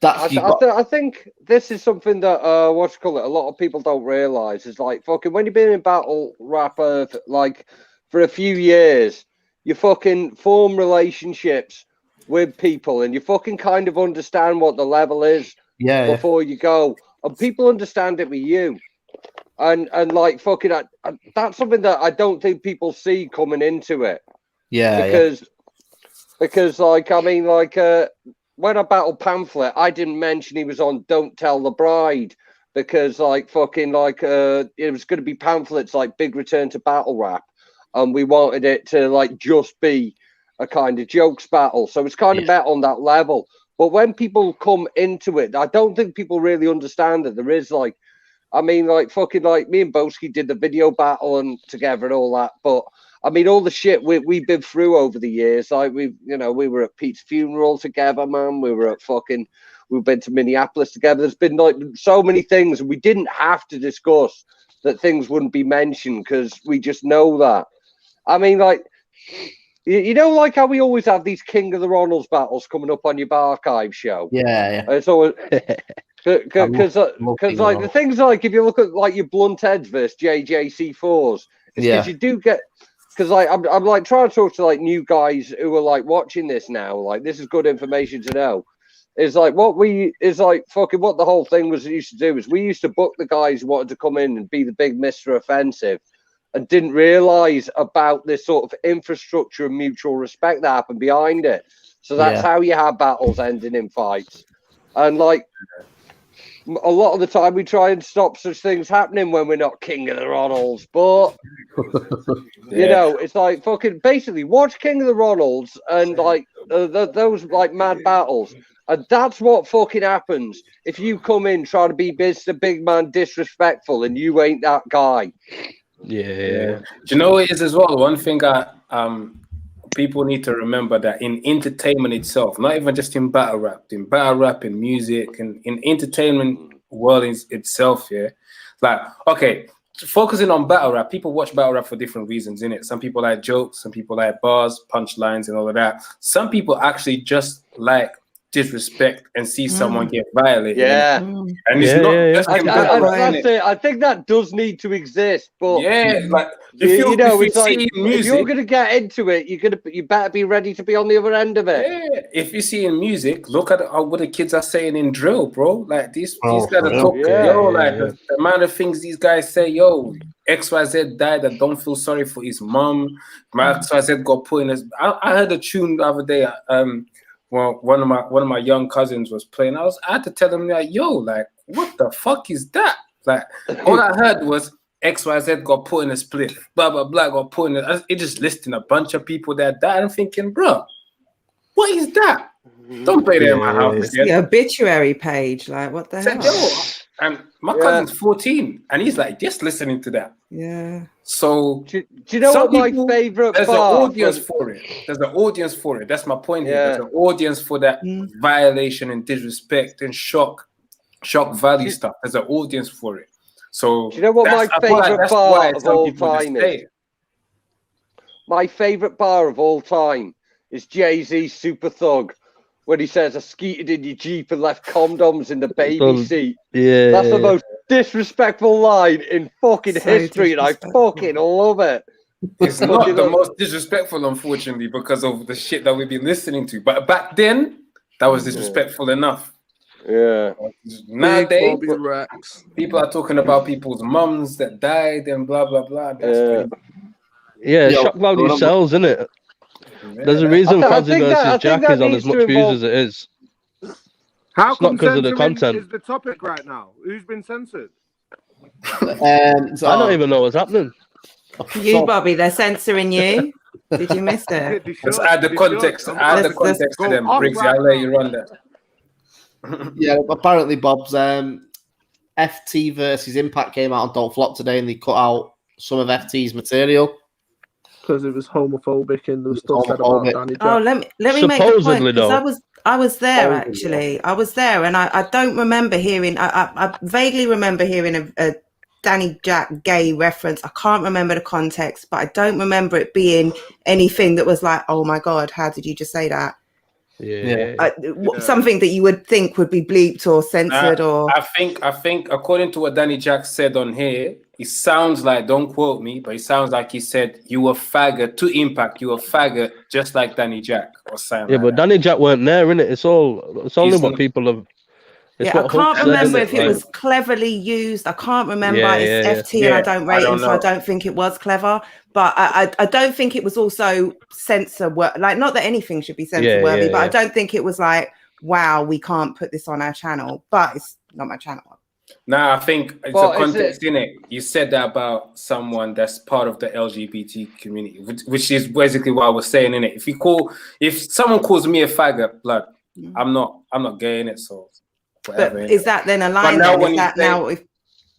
S4: I think this is something that a lot of people don't realize is like fucking when you've been in battle rapper like for a few years, you fucking form relationships with people and you fucking kind of understand what the level is before you go, and people understand it with you, and like fucking that's something that I don't think people see coming into it. Because like I mean like when I battled Pamphlet, I didn't mention he was on Don't Tell the Bride because like fucking like it was going to be Pamphlet's like big return to battle rap, and we wanted it to like just be a kind of jokes battle, so it's kind of met on that level. But when people come into it, I don't think people really understand that there is like, I mean, like fucking like me and Boski did the video battle and together and all that, but I mean, all the shit we've been through over the years, like we were at Pete's funeral together, man. We've been to Minneapolis together. There's been like so many things we didn't have to discuss that things wouldn't be mentioned because we just know that. I mean, like, you know, like how we always have these King of the Ronalds battles coming up on your archive show.
S3: Yeah.
S4: It's always because like the things like if you look at like your Blunt Heads versus JJC4s, it's because you do get. Because like I'm like trying to talk to like new guys who are like watching this now. Like this is good information to know. Is like what the whole thing was used to do is we used to book the guys who wanted to come in and be the big Mr. Offensive, and didn't realize about this sort of infrastructure and mutual respect that happened behind it. So that's how you have battles ending in fights, and like. A lot of the time, we try and stop such things happening when we're not King of the Ronalds. But you know, it's like fucking basically watch King of the Ronalds and like those like mad battles, and that's what fucking happens if you come in trying to be Mr. Big Man disrespectful and you ain't that guy.
S1: Yeah. Do you know what it is as well? One thing people need to remember that in entertainment itself, not even just in battle rap, in music, and in entertainment world itself, like, okay, focusing on battle rap, people watch battle rap for different reasons, innit? Some people like jokes, some people like bars, punchlines, and all of that. Some people actually just like disrespect and see someone get violated. And it's not just
S4: I think that does need to exist, but
S1: like if
S4: you're gonna get into it, you better be ready to be on the other end of it.
S1: If you see in music, look at what the kids are saying in drill, bro. Like these guys are talking, the amount of things these guys say, XYZ died, I don't feel sorry for his mom. My XYZ got put in his. I heard a tune the other day. Well, one of my young cousins was playing. I had to tell him like, like, what the fuck is that? Like, all I heard was XYZ got put in a split, blah blah blah got put in it just listing a bunch of people that died. I'm thinking, bro, what is that? Don't play that in my house again.
S5: The obituary page, like, what the hell?
S1: And my cousin's 14, and he's like just listening to that. So
S4: do you know what my favorite?
S1: There's an audience for it. There's an audience for it. That's my point here. There's an audience for that violation and disrespect and shock value stuff. There's an audience for it. So
S4: do you know what my favorite bar of all time is? My favorite bar of all time is Jay-Z's Super Thug, when he says, I skeeted in your Jeep and left condoms in the baby seat. That's the most disrespectful line in fucking history, and I fucking love it.
S1: It's not the most disrespectful, unfortunately, because of the shit that we've been listening to. But back then, that was disrespectful enough. Nowadays, people are talking about people's mums that died and blah, blah, blah.
S6: Shock value sells, isn't it? There's a reason Fozzy versus Jack is on as much views as it is.
S7: How come
S6: because of the content
S7: is the topic right now? Who's been censored?
S6: I don't even know what's happening.
S5: You, Bobby, they're censoring you. Did you miss it?
S1: Let's add the context. Add the context to them, Briggsy. I'll let you run that.
S3: Apparently, Bob's FT versus Impact came out on Don't Flop today, and they cut out some of FT's material.
S2: Because it was homophobic and there was stuff said about Danny Jack.
S5: Oh, let me make a point, because I was there actually. I was there, and I don't remember hearing. I vaguely remember hearing a Danny Jack gay reference. I can't remember the context, but I don't remember it being anything that was like, "Oh my god, how did you just say that?" Something that you would think would be bleeped or censored, or
S1: I think according to what Danny Jack said on here. It sounds like, don't quote me, but it sounds like he said, you were faggot to Impact, you were faggot, just like Danny Jack or something.
S6: Yeah, but Danny Jack weren't there, innit? It's only what people have.
S5: I can't remember if it was cleverly used. I can't remember. It's FT and I don't rate him, so I don't think it was clever. But I don't think it was also censor worthy. Like, not that anything should be censor worthy, but I don't think it was like, wow, we can't put this on our channel. But it's not my channel.
S1: No, I think it's a context in it. You said that about someone that's part of the LGBT community, which is basically what I was saying in it. If someone calls me a faggot, blood, I'm not gay in it. So whatever.
S5: But is that then a line?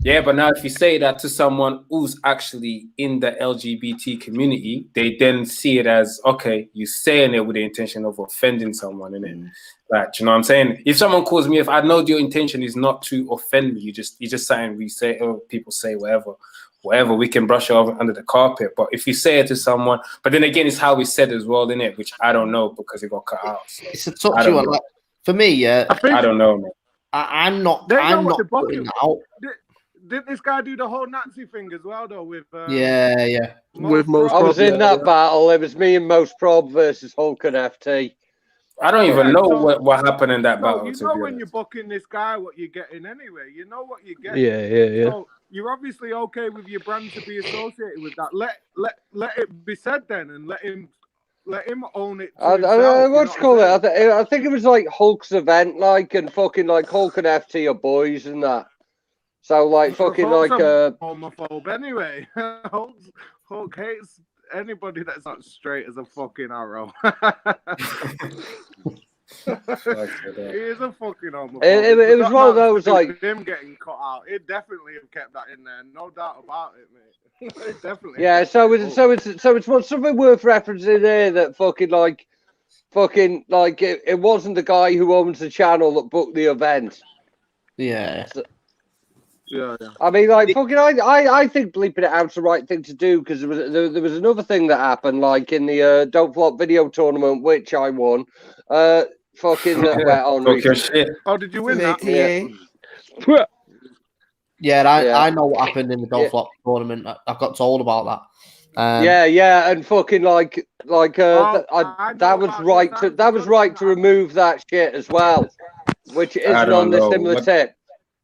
S1: Yeah, but now if you say that to someone who's actually in the LGBT community, they then see it as, okay, you're saying it with the intention of offending someone, innit? Like, do you know what I'm saying? If someone calls me, if I know your intention is not to offend me, you just saying we say, oh, people say whatever, we can brush it over under the carpet. But if you say it to someone, but then again, it's how we said as well, innit? Which I don't know because it got cut out. So
S3: It's a touchy one. Like, for me, yeah,
S1: I don't know, man.
S3: I'm not putting that out.
S7: Didn't this guy do the whole Nazi thing as well, though? With
S3: yeah.
S2: With most
S4: I was in that
S2: yeah.
S4: battle. It was me and Most Prob versus Hulk and FT.
S1: I don't even know what happened in that battle.
S7: You know when you're booking this guy, what you're getting anyway. You know what you're getting.
S6: Yeah.
S7: So you're obviously okay with your brand to be associated with that. Let it be said then, and let him own it.
S4: I what you call it? I think it was like Hulk's event, like, and fucking like Hulk and FT are boys and that. So like fucking
S7: Hulk's
S4: like
S7: homophobe anyway. Hulk hates anybody that's not straight as a fucking arrow. He is a fucking homophobe.
S4: It was one of those like
S7: him getting cut out. It definitely have kept that in there, no doubt about it, mate. It definitely.
S4: Yeah, so it's something worth referencing there that fucking like it wasn't the guy who owns the channel that booked the event.
S3: Yeah.
S4: So,
S7: yeah.
S4: I mean, like, fucking, I think bleeping it out's the right thing to do because there was another thing that happened, like in the Don't Flop video tournament, which I won. Fucking went on recently.
S7: Oh, did you win that?
S3: Yeah, I know what happened in the Don't Flop tournament. I got told about that.
S4: Yeah, and fucking that was right to remove that shit as well, which isn't on the similar tip.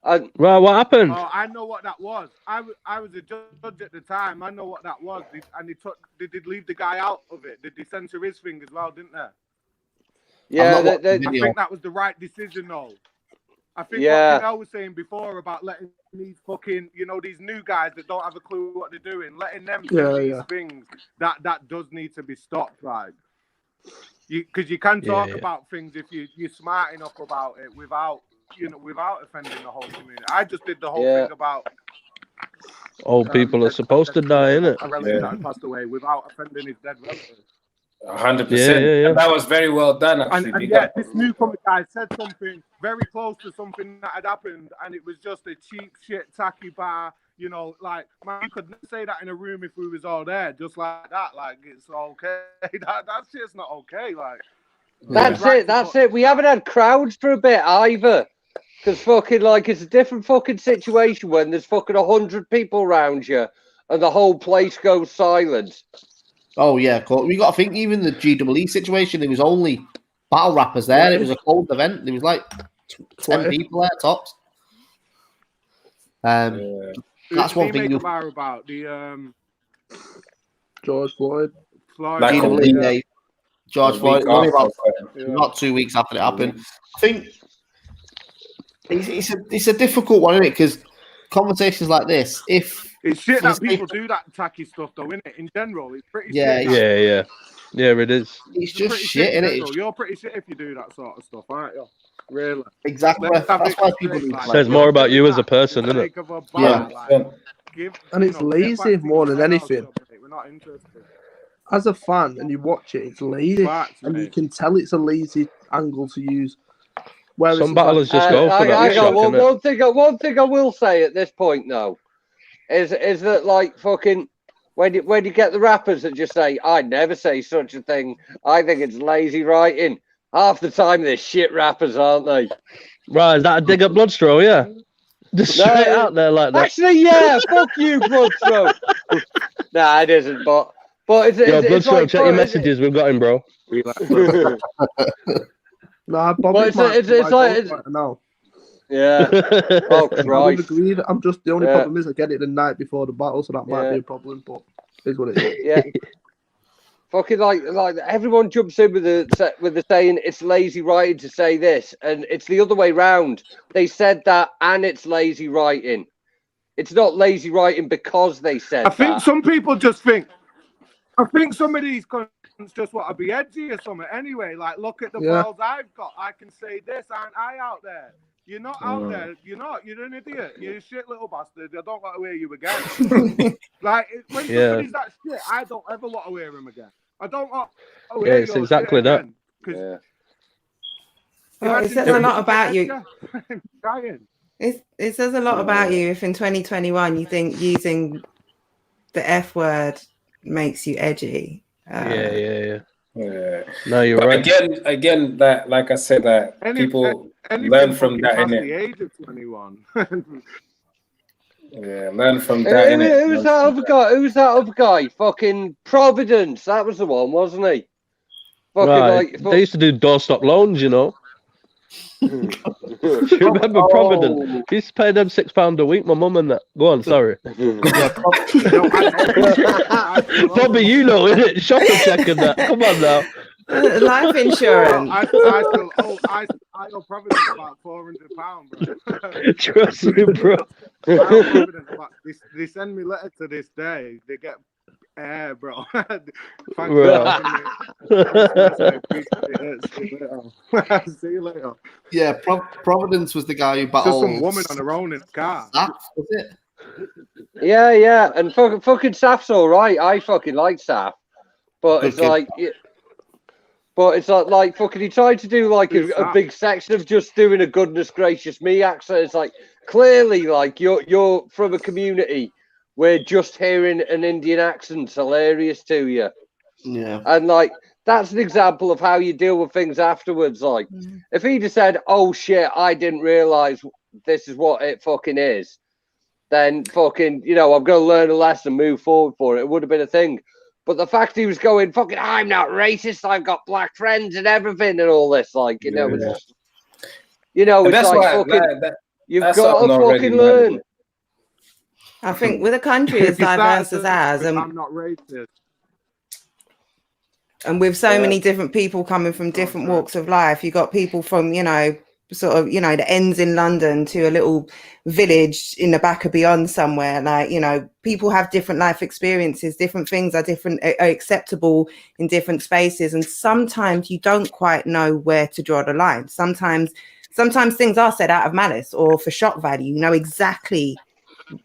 S6: Right, what happened?
S7: Oh, I know what that was. I was a judge at the time. I know what that was. And did leave the guy out of it? Did they censor his thing as well, didn't they?
S4: Yeah,
S7: I think that was the right decision, though. I think what I was saying before about letting these fucking, these new guys that don't have a clue what they're doing, letting them do these things, that does need to be stopped, right? Because you can talk about things if you're smart enough about it without offending the whole community. I just did the whole thing about
S6: old people are supposed to die, innit?
S7: A relative that passed away without offending his dead relative.
S1: 100%. Yeah. That was very well done, actually.
S7: And this newcomer guy said something very close to something that had happened, and it was just a cheap shit, tacky bar. Like, man, you could say that in a room if we was all there, just like that. Like, it's okay. That shit's not okay. Like,
S4: that's it. We haven't had crowds for a bit either. Because fucking, like, it's a different fucking situation when there's fucking 100 people around you and the whole place goes silent.
S3: Oh, yeah, cool. We got to think, even the GWE situation, there was only battle rappers there. It was a cold event. There was like 10 people there, tops. That's one thing.
S7: About the
S2: George Floyd.
S3: George Floyd. Only about 2 weeks after it happened. I think it's a difficult one, isn't it? Because conversations like this,
S7: it's shit that people do that tacky stuff, though, isn't it? In general, it's pretty shit.
S6: Yeah, it is.
S3: It's just shit, isn't it?
S7: You're pretty shit if you do that sort of stuff, aren't you? Really?
S3: Exactly. That's why people do
S6: it. Says more about you as a person, doesn't it?
S2: And it's lazy more than anything.
S7: We're not interested.
S2: As a fan, and you watch it, it's lazy, and you can tell it's a lazy angle to use.
S6: Whereas some battlers just go for that.
S4: One thing I will say at this point, though, is that, like, fucking when you get the rappers that just say, "I never say such a thing," I think it's lazy writing. Half the time they're shit rappers, aren't they?
S6: Right, is that a dig at Bloodstro? Yeah, just straight out there like that.
S4: Actually, yeah, fuck you, Bloodstro. Nah, it isn't, but it's
S6: Bloodstro,
S4: like,
S6: check your messages. We've got him, bro.
S2: Nah, Bobby's
S4: it's like
S2: no.
S4: Yeah. Oh Christ.
S2: Agreed. I'm just the only problem is I get it the night before the battle, so that might be a problem. But it's what it is.
S4: Yeah. Fucking like everyone jumps in with the saying it's lazy writing to say this, and it's the other way round. They said that, and it's lazy writing. It's not lazy writing because they said.
S7: I think some people just think. I think some of these just want to be edgy or something. Anyway, like look at the balls I've got. I can say this, aren't I out there? You're not out there. You're not. You're an idiot. You're a shit little bastard. I don't want to hear you again. Like when somebody's that shit, I don't ever want to hear him again. I don't want to hear
S6: it's exactly that.
S7: Well,
S5: it says a lot about you. It says a lot about you if in 2021 you think using the F word makes you edgy.
S1: Yeah.
S6: No, you're right.
S1: Again, that like I said, that people learn from that.
S7: Past the age of 21.
S1: Yeah, learn from that.
S4: Who's that other guy? Who's that other guy? Fucking Providence. That was the one, wasn't he? Fucking
S6: right. They used to do doorstop loans, you know. Do you remember Providence? He used to pay them £6 a week. My mum and that. Go on, sorry. Bobby, you know it. Shopper check and that. Come on now.
S5: Life insurance.
S7: I owe Providence about £400, bro.
S6: Trust me, bro.
S7: They send me letters to this day. They get bro. Thanks for see you later.
S3: Yeah, Providence was the guy who battled.
S7: Just some woman on her own in the car.
S3: Was it?
S4: Yeah, and fucking Saf's all right. I fucking like Saf, but it's like. But it's like fucking. He tried to do like a big section of just doing a goodness gracious me accent. It's like clearly like you're from a community where just hearing an Indian accent's hilarious to you.
S3: Yeah,
S4: and like that's an example of how you deal with things afterwards. Like if he'd have said, "Oh shit, I didn't realize this is what it fucking is," then fucking I'm gonna learn a lesson, move forward for it. It would have been a thing. But the fact he was going, fucking, I'm not racist, I've got black friends and everything and all this, like, it's just, it's like fucking, you've got to fucking learn.
S5: I think with a country as diverse as ours, and
S7: I'm not racist.
S5: And with so many different people coming from different walks of life, you got people from, sort of, the ends in London to a little village in the back of beyond somewhere. Like, people have different life experiences, different things are acceptable in different spaces. And sometimes you don't quite know where to draw the line. Sometimes things are said out of malice or for shock value. You know exactly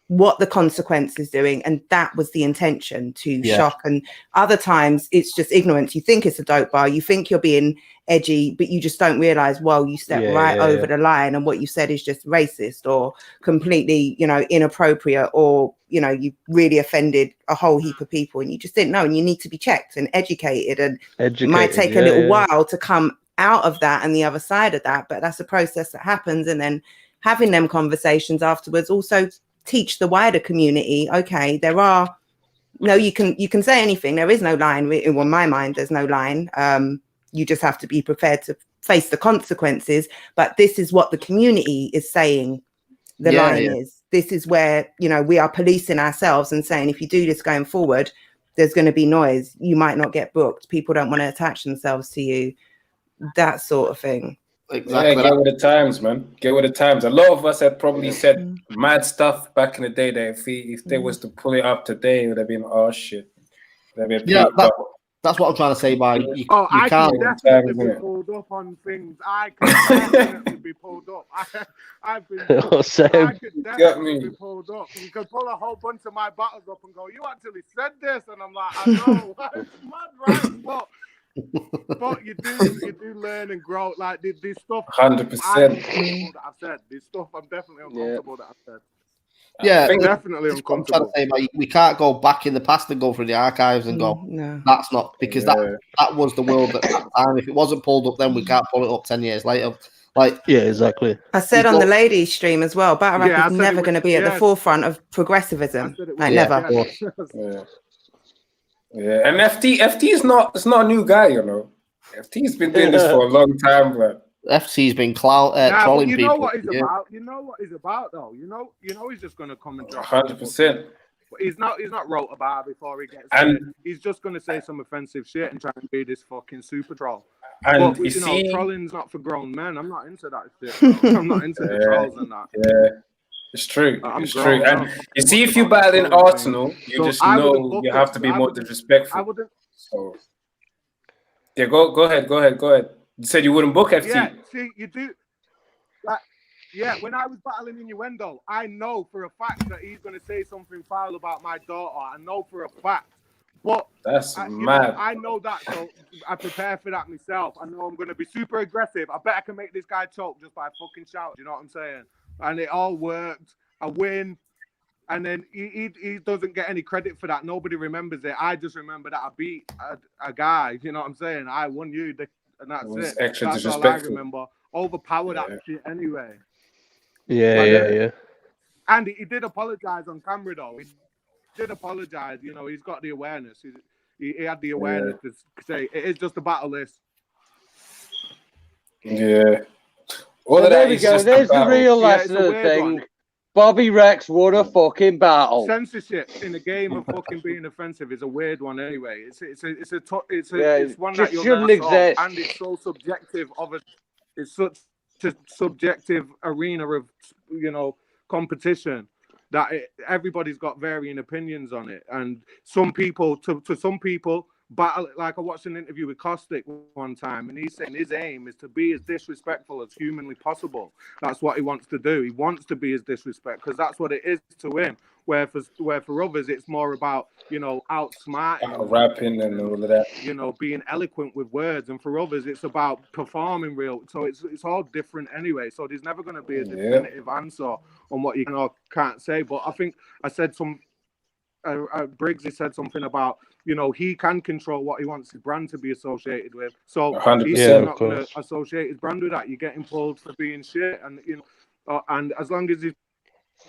S5: what the consequence is doing, and that was the intention to shock. And other times it's just ignorance. You think it's a dope bar, you think you're being edgy, but you just don't realize, well, you stepped over the line and what you said is just racist or completely inappropriate, or you really offended a whole heap of people and you just didn't know, and you need to be checked and educated, and it might take a little while to come out of that and the other side of that, but that's a process that happens. And then having them conversations afterwards also teach the wider community, okay, you can say anything, there is no line. In my mind, there's no line. You just have to be prepared to face the consequences, but this is what the community is saying the line is. This is where we are policing ourselves and saying, if you do this going forward, there's going to be noise, you might not get booked, people don't want to attach themselves to you, that sort of thing.
S1: Exactly. Yeah, get with the times, man. Get with the times. A lot of us had probably said mad stuff back in the day that if they was to pull it up today, it would have been, oh shit.
S3: That's what I'm trying to say, man.
S7: I can definitely be pulled up on things. I can definitely be pulled up. I've been pulled up. I could definitely be pulled up. You could pull a whole bunch of my battles up and go, you actually said this, and I'm like, I know. It's mad, right? But you do learn and grow. Like this stuff,
S1: 100%.
S7: That I've said this stuff. I'm definitely uncomfortable that I've said.
S3: Yeah,
S7: definitely uncomfortable.
S3: We can't go back in the past and go through the archives and go, that's not, because that was the world at that time. If it wasn't pulled up then, we can't pull it up 10 years later. Like,
S6: yeah, exactly.
S5: I said on the ladies stream as well, battle rap is never going to be at the forefront of progressivism. Like never.
S1: Yeah, and FT is not a new guy, FT's been doing this for a long time, bro.
S3: FT's been trolling people.
S7: You know what he's about. You know what he's about, though. You know he's just gonna come and drop
S1: 100%.
S7: He's not wrote a bar before he gets in. He's just gonna say some offensive shit and try and be this fucking super troll.
S1: And
S7: but trolling's not for grown men. I'm not into that shit. I'm not into the trolls and that.
S1: Yeah. It's true. It's true. And you see, if you battle in Arsenal, you just know you have to be more disrespectful.
S7: I wouldn't.
S1: So, yeah, go ahead. You said you wouldn't book FT.
S7: Yeah, see, you do. when I was battling Innuendo, I know for a fact that he's going to say something foul about my daughter. I know for a fact. But
S1: that's mad.
S7: I know that, so I prepare for that myself. I know I'm going to be super aggressive. I bet I can make this guy choke just by fucking shouting. You know what I'm saying? And it all worked. I win. And then he doesn't get any credit for that. Nobody remembers it. I just remember that I beat a guy. You know what I'm saying? I won you, and that's it.
S1: Extra
S7: that's all I remember. Overpower that shit anyway.
S6: Yeah.
S7: And he did apologize on camera, though. He did apologize. You know, he's got the awareness. He had the awareness to say it is just a battle list.
S1: Yeah.
S4: Well, there we go. There's the real lesson of the thing. One. Bobby Rex won a fucking battle.
S7: Censorship in a game of fucking being offensive is a weird one anyway. It's one that
S4: shouldn't exist,
S7: and it's so subjective. It's such a subjective arena of competition that everybody's got varying opinions on it, and some people to some people. Battle, like I watched an interview with Caustic one time, and he's saying his aim is to be as disrespectful as humanly possible. That's what he wants to do. He wants to be as disrespectful because that's what it is to him. Where for others, it's more about outsmarting,
S1: rapping and all of that.
S7: Being eloquent with words, and for others, it's about performing real. So it's all different anyway. So there's never going to be a definitive answer on what you can or can't say. But I think I said Briggs said something about, he can control what he wants his brand to be associated with. So
S1: 100%,
S7: he's not going to associate his brand with that. You're getting pulled for being shit. And, and as long as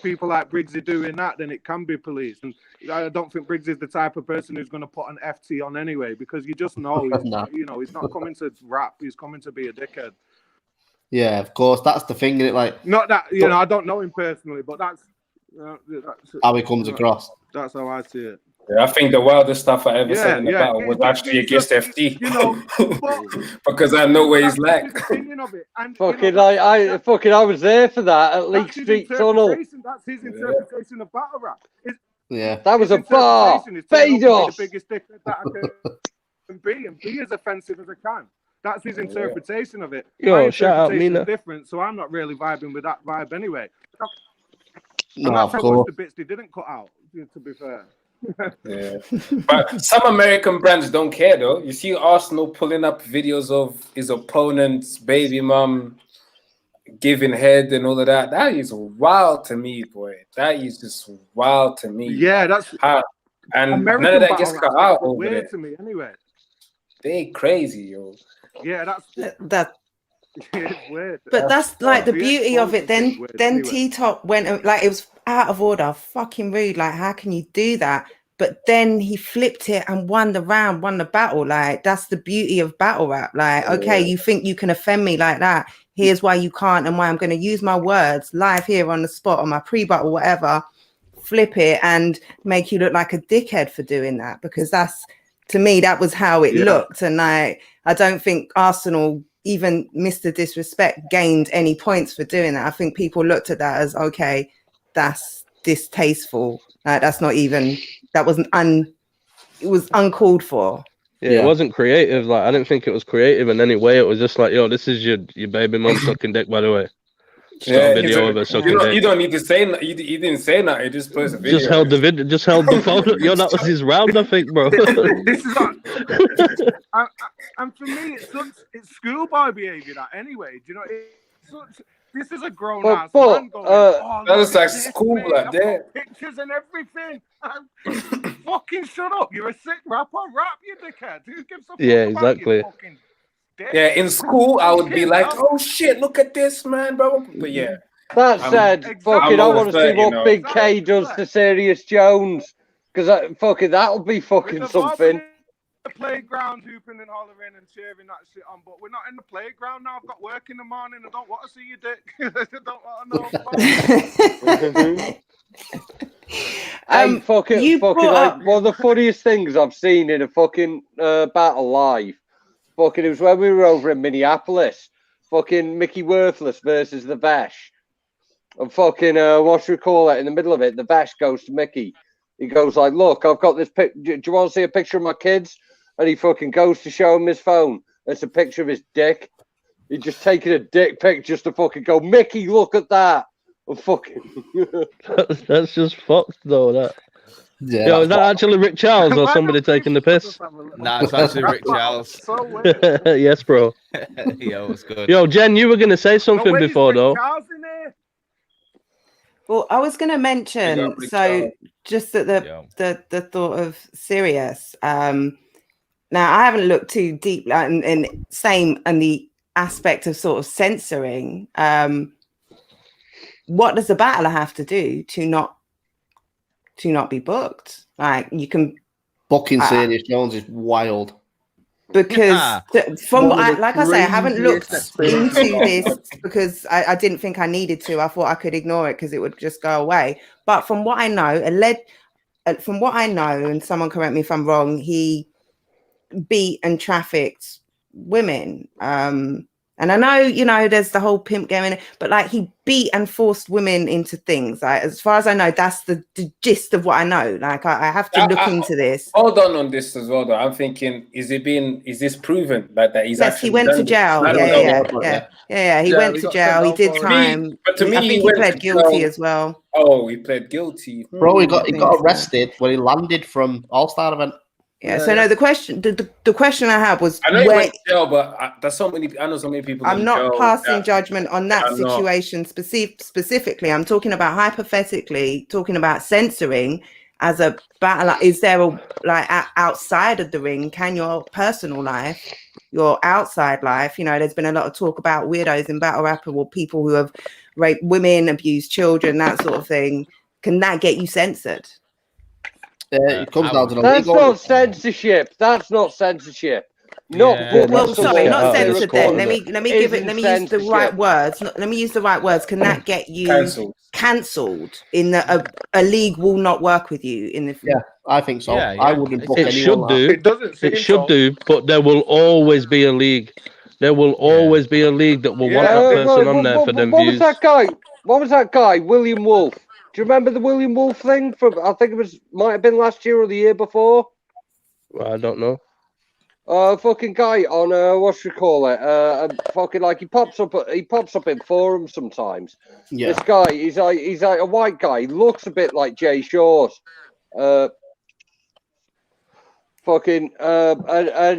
S7: people like Briggs are doing that, then it can be policed. And I don't think Briggs is the type of person who's going to put an FT on anyway, because you just know, he's not coming to rap. He's coming to be a dickhead.
S3: Yeah, of course. That's the thing.
S7: Not that, I don't know him personally, but that's
S3: how he comes across.
S7: That's how I see it.
S1: Yeah, I think the wildest stuff I ever said in the battle was actually against FT. Because I know where he's like.
S4: I was there for that at Leak Street Tunnel.
S7: That's his interpretation of battle rap.
S4: That was a bar. Fade off.
S7: The biggest dickhead that I can be and be as offensive as I can. That's his interpretation of it.
S6: Yo, shout out Mina.
S7: Different, so I'm not really vibing with that vibe anyway.
S3: No,
S7: and that's
S3: of
S7: how
S3: course.
S7: the bits they didn't cut out, to be fair.
S1: Yeah, but some American brands don't care though. You see Arsenal pulling up videos of his opponent's baby mum giving head and all of that. That is wild to me, boy. That is just wild to me.
S7: Yeah, that's
S1: and
S7: American
S1: none of that gets cut out over
S7: weird
S1: there.
S7: To me anyway.
S1: They crazy, yo.
S7: Yeah,
S5: that.
S7: It's weird.
S5: But that's like the beauty of it. Then T-Top went like it was out of order, fucking rude. Like, how can you do that? But then he flipped it and won the round, won the battle. Like, that's the beauty of battle rap. Like, okay, you think you can offend me like that? Here's why you can't, and why I'm going to use my words live here on the spot on my pre-battle, whatever. Flip it and make you look like a dickhead for doing that, because that's, to me, that was how it looked. And I don't think Arsenal, even Mr. Disrespect, gained any points for doing that. I think people looked at that as, okay, that's distasteful. That's not even, that wasn't it was uncalled for.
S6: Yeah, it wasn't creative. Like, I didn't think it was creative in any way. It was just like, yo, this is your baby mum sucking dick, by the way. Just got a video of her sucking dick.
S1: You don't need to say that. You didn't say that. You just posted a video.
S6: Just held the video. Just held the phone. Yo, that was his round, I think, bro.
S7: This is like, and for me, it's schoolboy behavior. That anyway, do you know? This is a grown ass man going.
S1: That was like school, like that.
S7: Pictures and everything. Fucking shut up! You're a sick rapper. Rap, you dickhead. Who gives a fuck
S6: exactly.
S7: about you fucking dick?
S1: Yeah, in school, I would be like, "Oh shit, look at this, man, bro." But yeah.
S4: That said, fucking, I want to see what Big K does to Serious Jones, because fucking that'll be fucking something.
S7: The playground hooping and hollering and cheering that shit on, but we're not in the playground now. I've got work in the morning. I don't want to see your dick. I don't want to know.
S4: Hey, fucking like one of the funniest things I've seen in a fucking battle live. Fucking, it was when we were over in Minneapolis. Fucking Mickey Worthless versus the Vesh. And fucking, what should we call it? In the middle of it, the Vesh goes to Mickey. He goes like, "Look, I've got this pic. Do you want to see a picture of my kids?" And he fucking goes to show him his phone. It's a picture of his dick. You're just taking a dick pic just to fucking go, Mickey, look at that. And fucking.
S6: That's just fucked, though. That.
S3: Yeah,
S6: Yo, is that actually Rick Charles or somebody taking the piss?
S8: Nah, it's actually Rick Charles.
S6: Yes, bro.
S8: Yo, it's good.
S6: Yo, Jen, you were going to say something before, though.
S5: Well, I was going to mention, so just at the thought of Sirius. Now, I haven't looked too deep, and same in the aspect of sort of censoring. What does the battler have to do to not be booked? Like, you can
S3: booking Sirius Jones is wild.
S5: Because from what I say, I haven't looked into this because I didn't think I needed to. I thought I could ignore it because it would just go away. But from what I know, and someone correct me if I'm wrong, he beat and trafficked women. And I know, there's the whole pimp game in it, but like he beat and forced women into things. Like, as far as I know, that's the gist of what I know. Like, I have to look into this.
S1: Hold on this as well, though. I'm thinking, is this proven that he's actually?
S5: Yes, he went to jail. Yeah. He went to jail. He did time.
S1: But to me,
S5: I think he pled guilty as well.
S1: Oh, he pled guilty.
S3: Bro, he got arrested when he landed from All-Star event.
S5: Yeah, so no, the question I had was,
S1: I know he went to jail, but there's so many. I know so many people.
S5: I'm not passing judgment on that situation specifically. I'm talking about hypothetically, talking about censoring as a battle. Is there outside of the ring? Can your personal life, your outside life? There's been a lot of talk about weirdos in battle rap, or people who have raped women, abused children, that sort of thing. Can that get you censored?
S3: It comes down to the
S4: That's not censorship. That's not censorship. Not
S5: censored. Then let me use the right words. Let me use the right words. Can that get you cancelled? In a league will not work with you in the.
S3: Yeah, I think so. Yeah. I wouldn't book
S6: it should do. It should do, but there will always be a league. There will always be a league that will want that person on there for them views.
S4: What was that guy? William Wolf. Do you remember the William Wolf thing from? I think might have been last year or the year before.
S6: I don't know.
S4: Fucking guy on fucking like he pops up in forums sometimes. Yeah. This guy, he's like a white guy. He looks a bit like Jay Shaw's. And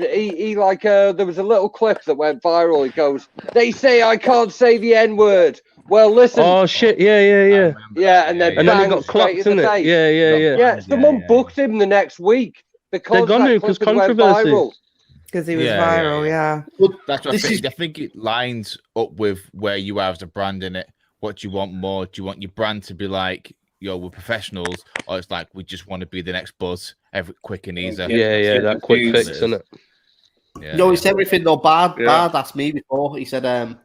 S4: he like there was a little clip that went viral. He goes, "They say I can't say the N-word. Well, listen."
S6: Oh shit! Yeah.
S4: Yeah, and then
S6: he got clocked, isn't it? Yeah.
S4: Yeah, someone booked him the next week because
S6: they're gonna because controversy.
S5: Because he was viral, yeah.
S8: Well, that's what I think it lines up with where you are as a brand in it. What do you want more? Do you want your brand to be like, we're professionals, or it's like we just want to be the next buzz, quick and easy?
S6: Yeah, that quick fix, isn't it?
S3: Yeah, it's everything though. Bard asked me before. He said,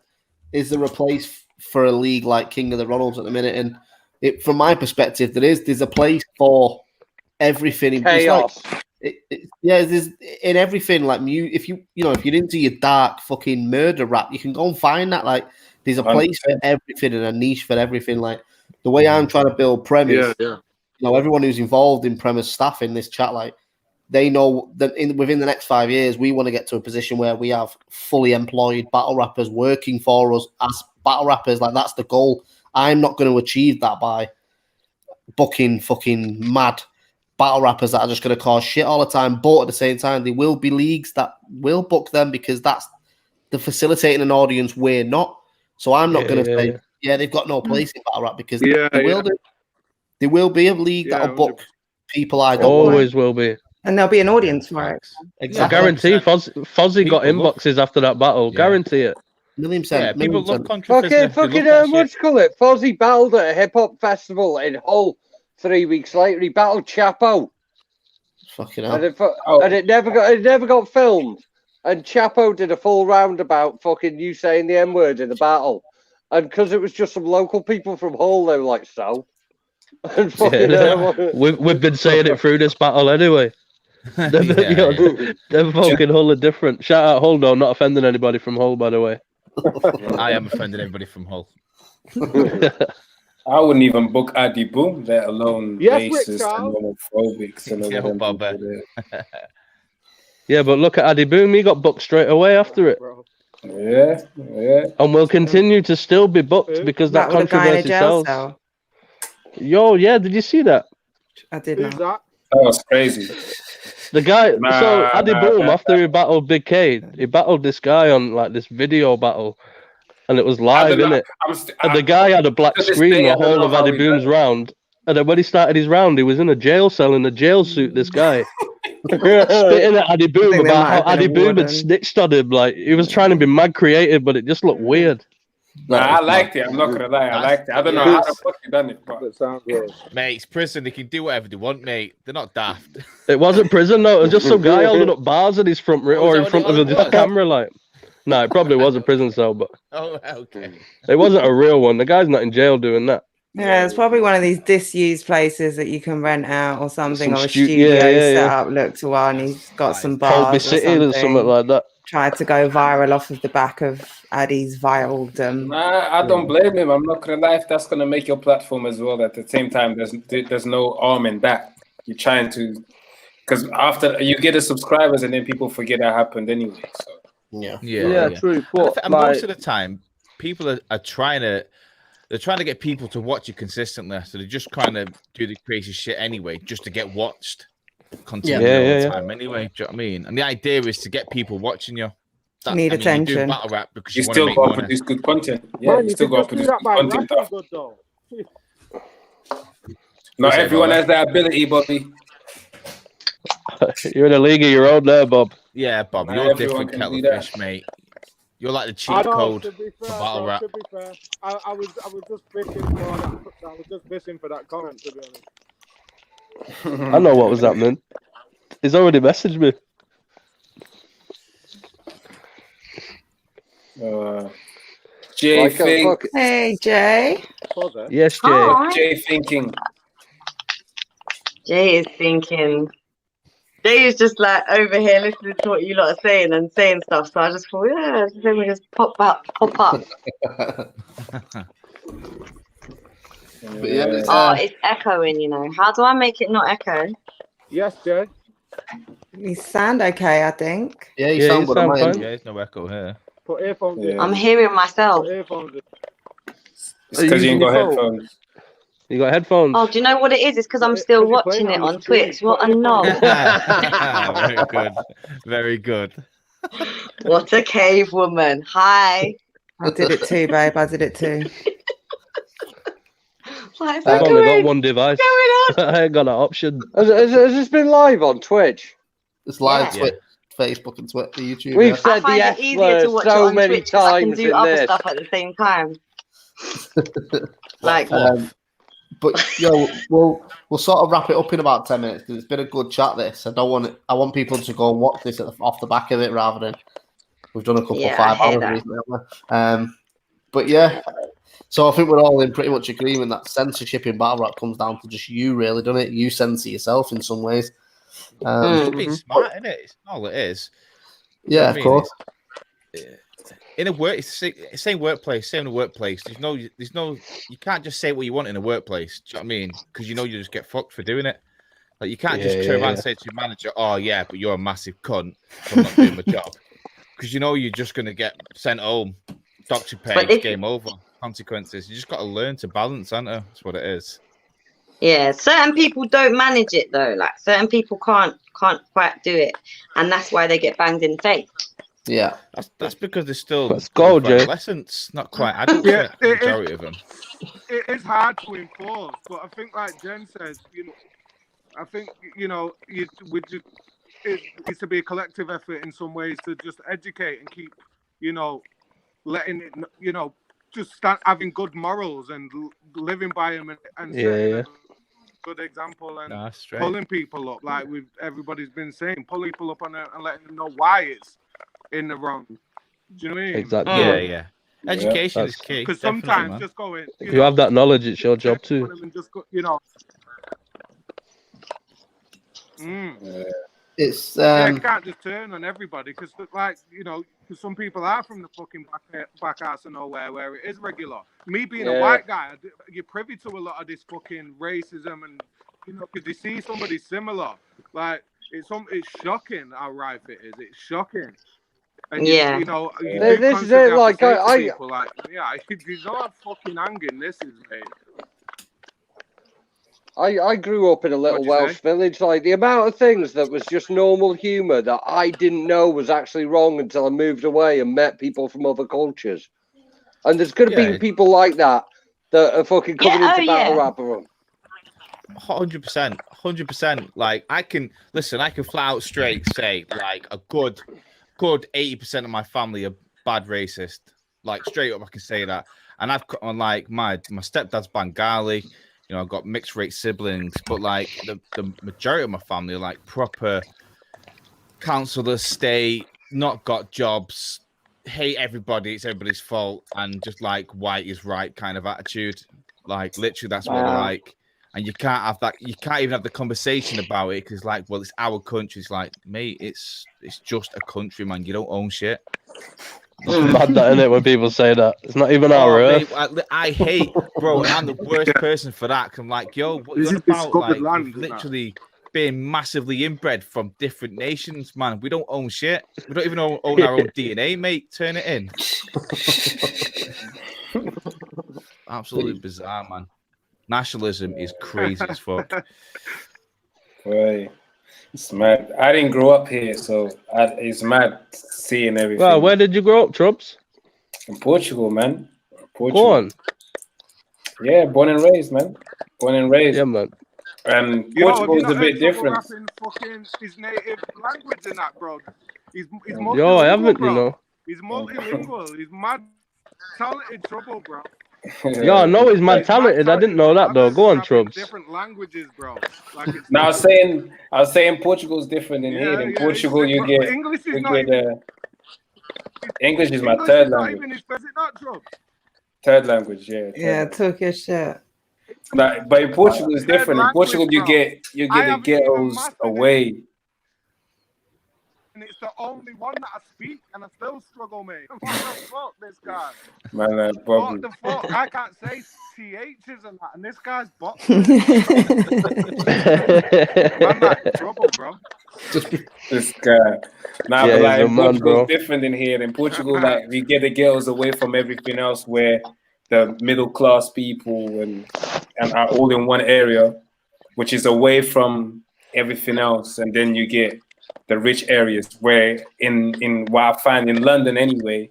S3: "Is there a place for a league like King of the Ronalds at the minute?" And from my perspective, there's a place for everything.
S4: Chaos.
S3: There's in everything. Like if you're into your dark fucking murder rap, you can go and find that. Like there's a place for everything and a niche for everything. Like the way I'm trying to build Premise, everyone who's involved in Premise staff in this chat, like they know that within the next 5 years, we want to get to a position where we have fully employed battle rappers working for us as battle rappers. Like that's the goal. I'm not going to achieve that by booking fucking mad battle rappers that are just going to cause shit all the time. But at the same time, there will be leagues that will book them because that's the facilitating an audience we're not. So I'm not going to say, they've got no place in battle rap because they will do. There will be a league that'll book people I don't
S6: always will be.
S5: And there'll be an audience for it.
S3: Exactly.
S6: I guarantee Fozzy got inboxes after that battle. Guarantee it.
S3: $1,000,000.
S8: People love controversy.
S4: Fucking what you call it? Fozzy battled at a hip hop festival in Hull 3 weeks later. He battled Chapo.
S3: Fucking hell.
S4: And it never got filmed. And Chapo did a full roundabout fucking you saying the N-word in the battle. And because it was just some local people from Hull, they were like, so. And fucking,
S6: we've been saying it through this battle anyway. Them fucking Hull are different. Shout out Hull, though, not offending anybody from Hull, by the way.
S8: I am offending everybody from Hull.
S1: I wouldn't even book Addy Boom, let alone racist and homophobic.
S6: Yeah, but look at Addy Boom. He got booked straight away after it.
S1: Yeah.
S6: And will continue to still be booked because that
S5: with a guy in a
S6: controversy
S5: jail
S6: sells.
S5: cell.
S6: Yo, yeah, did you see that?
S5: I did
S7: Who's
S5: not.
S7: that?
S1: That was crazy.
S6: The guy, so Addy Boom,
S1: nah.
S6: after he battled Big K, he battled this guy on like this video battle, and it was live, innit? And the guy had a black screen the whole of Addy Boom's round, and then when he started his round, he was in a jail cell in a jail suit. This guy spitting at Addy Boom about how Addy Boom had snitched on him. Like he was trying to be mad creative, but it just looked weird.
S1: Nah, I liked it. I'm not gonna lie, I liked it. I don't know how the fuck you done it, but
S7: That sounds good.
S8: Mate, it's prison. They can do whatever they want, mate. They're not daft.
S6: It wasn't prison, no. It was just some guy holding up bars in his front or in front of the camera, like. No, it probably was a prison cell, but
S8: Oh, okay.
S6: it wasn't a real one. The guy's not in jail doing that.
S5: Yeah, it's probably one of these disused places that you can rent out or something, or a studio
S6: yeah.
S5: set up. Looked a while, and he's got some bars
S6: Colby
S5: or
S6: City
S5: something.
S6: or something like that.
S5: Tried to go viral off of the back of Addy's viral.
S1: nah, I don't blame him. I'm not gonna lie, if that's gonna make your platform as well. At the same time, there's no harm in that. You're trying to, because after you get the subscribers and then people forget that happened anyway. So.
S7: Yeah, true. But
S8: And most of the time, people are trying to. They're trying to get people to watch you consistently, so they're just trying to do the crazy shit anyway, just to get watched continually all the time. Anyway, do you know what I mean? And the idea is to get people watching you.
S5: Need attention.
S8: You do battle rap because
S1: You
S8: you
S1: still
S8: want to
S1: got
S8: make
S1: to
S8: money.
S1: produce good content. Yeah, you still got to produce good content.
S7: Good, though.
S1: Not everyone has that ability, Bobby.
S6: You're in a league of your own there, Bob.
S8: Yeah, Bob,
S1: Not
S8: you're a
S1: everyone
S8: different
S1: can
S8: kettle
S1: do
S8: of
S1: that.
S8: fish, mate. You're like the
S7: I
S8: cheat
S7: know,
S8: code
S7: to be
S8: for
S7: fair,
S8: battle
S7: bro,
S8: rap.
S7: to be fair, I was just fishing for that. I was just fishing for that comment, to be honest.
S6: I know what was happening. He's already messaged me.
S1: Jay
S4: Like,
S1: think.
S5: Hey, Jay.
S6: Yes, Jay.
S9: Hi.
S1: What's Jay thinking?
S9: Jay is thinking. Jay is just like over here listening to what you lot are saying and saying stuff. So I just thought, yeah, let me just pop up.
S3: But yeah,
S9: It's echoing, you know. How do I make it not echo?
S7: Yes, Jay.
S5: You sound okay, I think.
S3: Yeah, you sound good.
S6: fine.
S8: Yeah, there's no echo here.
S7: Put earphones in.
S9: I'm hearing myself.
S7: Put earphones in.
S1: It's because you ain't got headphones.
S6: You got headphones?
S9: Oh, do you know what it is? It's because I'm still watching it on Twitch. What a knob.
S8: Very good. Very good.
S9: What a cave woman. Hi.
S5: I did it too, babe. I did it too.
S9: What's
S6: I've only got one device.
S9: going on?
S6: I ain't got an option.
S4: Has this been live on Twitch?
S3: It's live,
S9: Yeah.
S3: Twitch, Facebook, and Twitter, YouTube.
S4: We've
S9: I
S4: said the
S9: find
S4: S
S9: it easier to
S4: word
S9: watch it
S4: so
S9: on
S4: many
S9: Twitch 'cause I can
S4: times
S9: do
S4: in
S9: other
S4: this.
S9: stuff at the same time. Like,
S3: But yo, we'll sort of wrap it up in about 10 minutes because it's been a good chat. This I want people to go and watch this off the back of it rather than we've done a couple
S9: Yeah,
S3: 5
S9: I hear
S3: hours
S9: that.
S3: recently. Haven't we? But yeah, so I think we're all in pretty much agreement that censorship in battle rap comes down to just you, really, doesn't it? You censor yourself in some ways.
S8: It's being smart, isn't it? It's all it is.
S3: Yeah, of course.
S8: In a work, same workplace, same in a workplace. There's no, you can't just say what you want in a workplace. Do you know what I mean? Because you know you just get fucked for doing it. Like you can't just turn around and say to your manager, "Oh yeah, but you're a massive cunt for not doing my job," because you know you're just gonna get sent home, doctor pay, game over, consequences. You just got to learn to balance, aren't you? That's what it is.
S9: yeah, certain people don't manage it though. Like certain people can't quite do it, and that's why they get banged in the face.
S3: Yeah,
S8: that's because they're still
S6: adolescents,
S8: not quite adults yet. The majority of them.
S7: It is hard to enforce, but I think, like Jen says, I think it needs to be a collective effort in some ways to just educate and keep, letting it, just start having good morals and living by them and setting a good example and pulling people up, like everybody's been saying, pulling people up on it and letting them know why it's in the wrong. Do you know what I mean?
S6: Exactly.
S8: Yeah. Education is key.
S7: Because sometimes just going.
S6: If you have that knowledge, it's your job too.
S7: Just go,
S3: It's
S7: you can't just turn on everybody because, because some people are from the fucking back ass of nowhere where it is regular. Me being a white guy, you're privy to a lot of this fucking racism and because you see somebody similar, like it's shocking how rife it is. It's shocking. And
S9: yeah,
S7: you know, you
S4: This
S7: do
S4: is it.
S7: constantly have
S4: Like
S7: to say to
S4: I
S7: people, like, yeah, you know how fucking hanging this is, mate.
S4: I grew up in a little
S7: What'd you
S4: Welsh
S7: say?
S4: village. Like the amount of things that was just normal humour that I didn't know was actually wrong until I moved away and met people from other cultures. And there's going to be people like that are fucking coming into battle rap room.
S8: 100%, 100%. Like I can flat out straight say like a good 80% of my family are bad racist. Like straight up, I can say that. And I've got on like my stepdad's Bengali. You know, I've got mixed race siblings, but like the majority of my family are like proper councillors, state, not got jobs, hate everybody, it's everybody's fault, and just like white is right kind of attitude. Like literally, that's what they're like. And you can't have that. You can't even have the conversation about it because, like, well, it's our country. It's like, mate, it's just a country, man. You don't own shit.
S6: It's mad that, isn't it, when people say that? It's not even our earth.
S8: I hate, bro, and I'm the worst person for that. Cause I'm like, yo, what you about? Like, we've literally been massively inbred from different nations, man. We don't own shit. We don't even own our own DNA, mate. Turn it in. Absolutely bizarre, man. Nationalism is crazy as fuck.
S1: Right. It's mad. I didn't grow up here, so it's mad seeing everything.
S6: Well, where did you grow up, Troubz?
S1: In Portugal, man. Portugal.
S6: Go on.
S1: Yeah, born and raised, man. Born and raised.
S6: Yeah, man.
S1: And Portugal is a bit different.
S7: Fucking his native language in that, bro. He's
S6: Yo, I haven't,
S7: bro.
S6: you know.
S7: He's multilingual. He's mad talented, Trouble, bro.
S6: Yo, I know he's mad talented. I didn't know that though. Go on, Troubz.
S7: Different languages, bro. Like it's
S1: now I was saying Portugal's different than here. In Portugal, you get
S7: English is
S1: English is my third language.
S7: Is it not, Troubz?
S1: Third language, yeah.
S5: Yeah, Turkish shit.
S1: But in Portugal, it's different. In Portugal, you get the ghettos away.
S7: And it's the only one that I speak, and I still struggle, mate. What the fuck, this guy?
S1: Man,
S7: what the fuck? I can't say THs and that, and this guy's boxing. Man, like, trouble, bro.
S1: This guy. Nah, but like in Portugal's different than here. In Portugal, like we get the ghettos away from everything else, where the middle class people and are all in one area, which is away from everything else, and then you get the rich areas where in what I find in London anyway,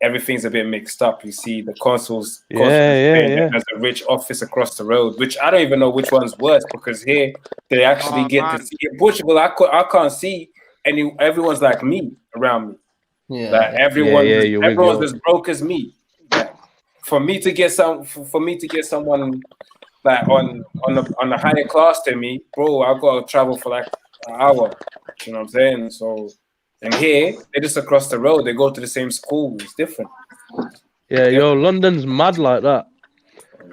S1: everything's a bit mixed up. You see the consuls has a rich office across the road, which I don't even know which one's worse, because here they actually get to see. In Portugal, I can't see everyone's like me around me. Yeah, like everyone's as broke as me. Like, for me to get someone like on a higher class than me, bro, I gotta travel for like an hour. You know what I'm saying? So, and here they're just across the road. They go to the same school. It's different.
S6: Yeah, yo, London's mad like that.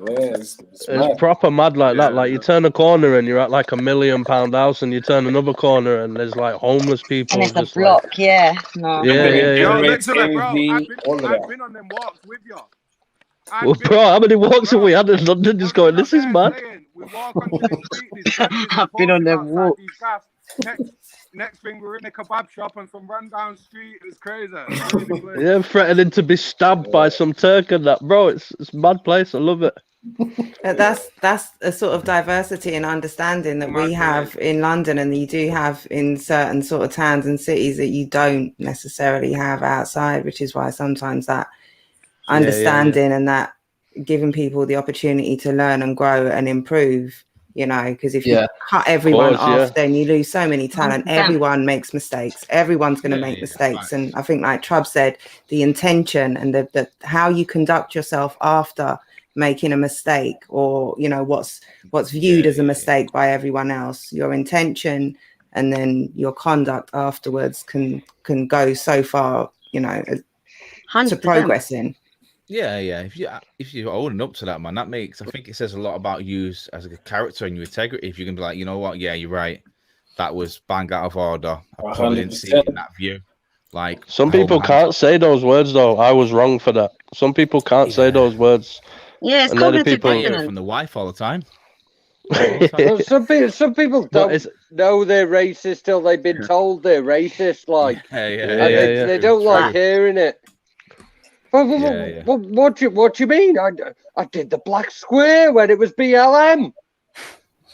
S1: Yeah, it's
S6: proper mad like that. Like you turn a corner and you're at like £1 million house, and you turn another corner and there's like homeless people.
S9: And it's a block,
S6: like...
S9: yeah. No.
S7: Yo, literally, bro, I've been on them walks with you.
S6: Well, bro, how many walks have we had in London? Just going, this is mad.
S7: We walk onto the street.
S9: I've been on them walks.
S7: Next thing, we're in a kebab shop on some rundown street. It's crazy.
S6: Yeah, threatening to be stabbed by some Turk and that, bro. It's a mad place. I love it.
S5: That's a sort of diversity and understanding that we have in London, and you do have in certain sort of towns and cities that you don't necessarily have outside, which is why sometimes that understanding and that giving people the opportunity to learn and grow and improve. You know, because if you cut everyone off, then you lose so many talent. Everyone makes mistakes. Everyone's going to make mistakes. And I think, like Troubz said, the intention and the how you conduct yourself after making a mistake, or you know what's viewed as a mistake by everyone else, your intention and then your conduct afterwards can go so far. You know, to progressing.
S8: Yeah. If you're owning up to that, man, I think it says a lot about you as a character and your integrity. If you can be like, you know what, yeah, you're right, that was bang out of order. I probably didn't see it in that view. Like
S6: some people can't say those words though. I was wrong for that. Some people can't say those words.
S9: Yeah, it's cognitive
S8: people from the wife all the time.
S4: Well, some people don't know they're racist till they've been told they're racist. Like, they don't like hearing it. What do you mean? I did the black square when it was BLM.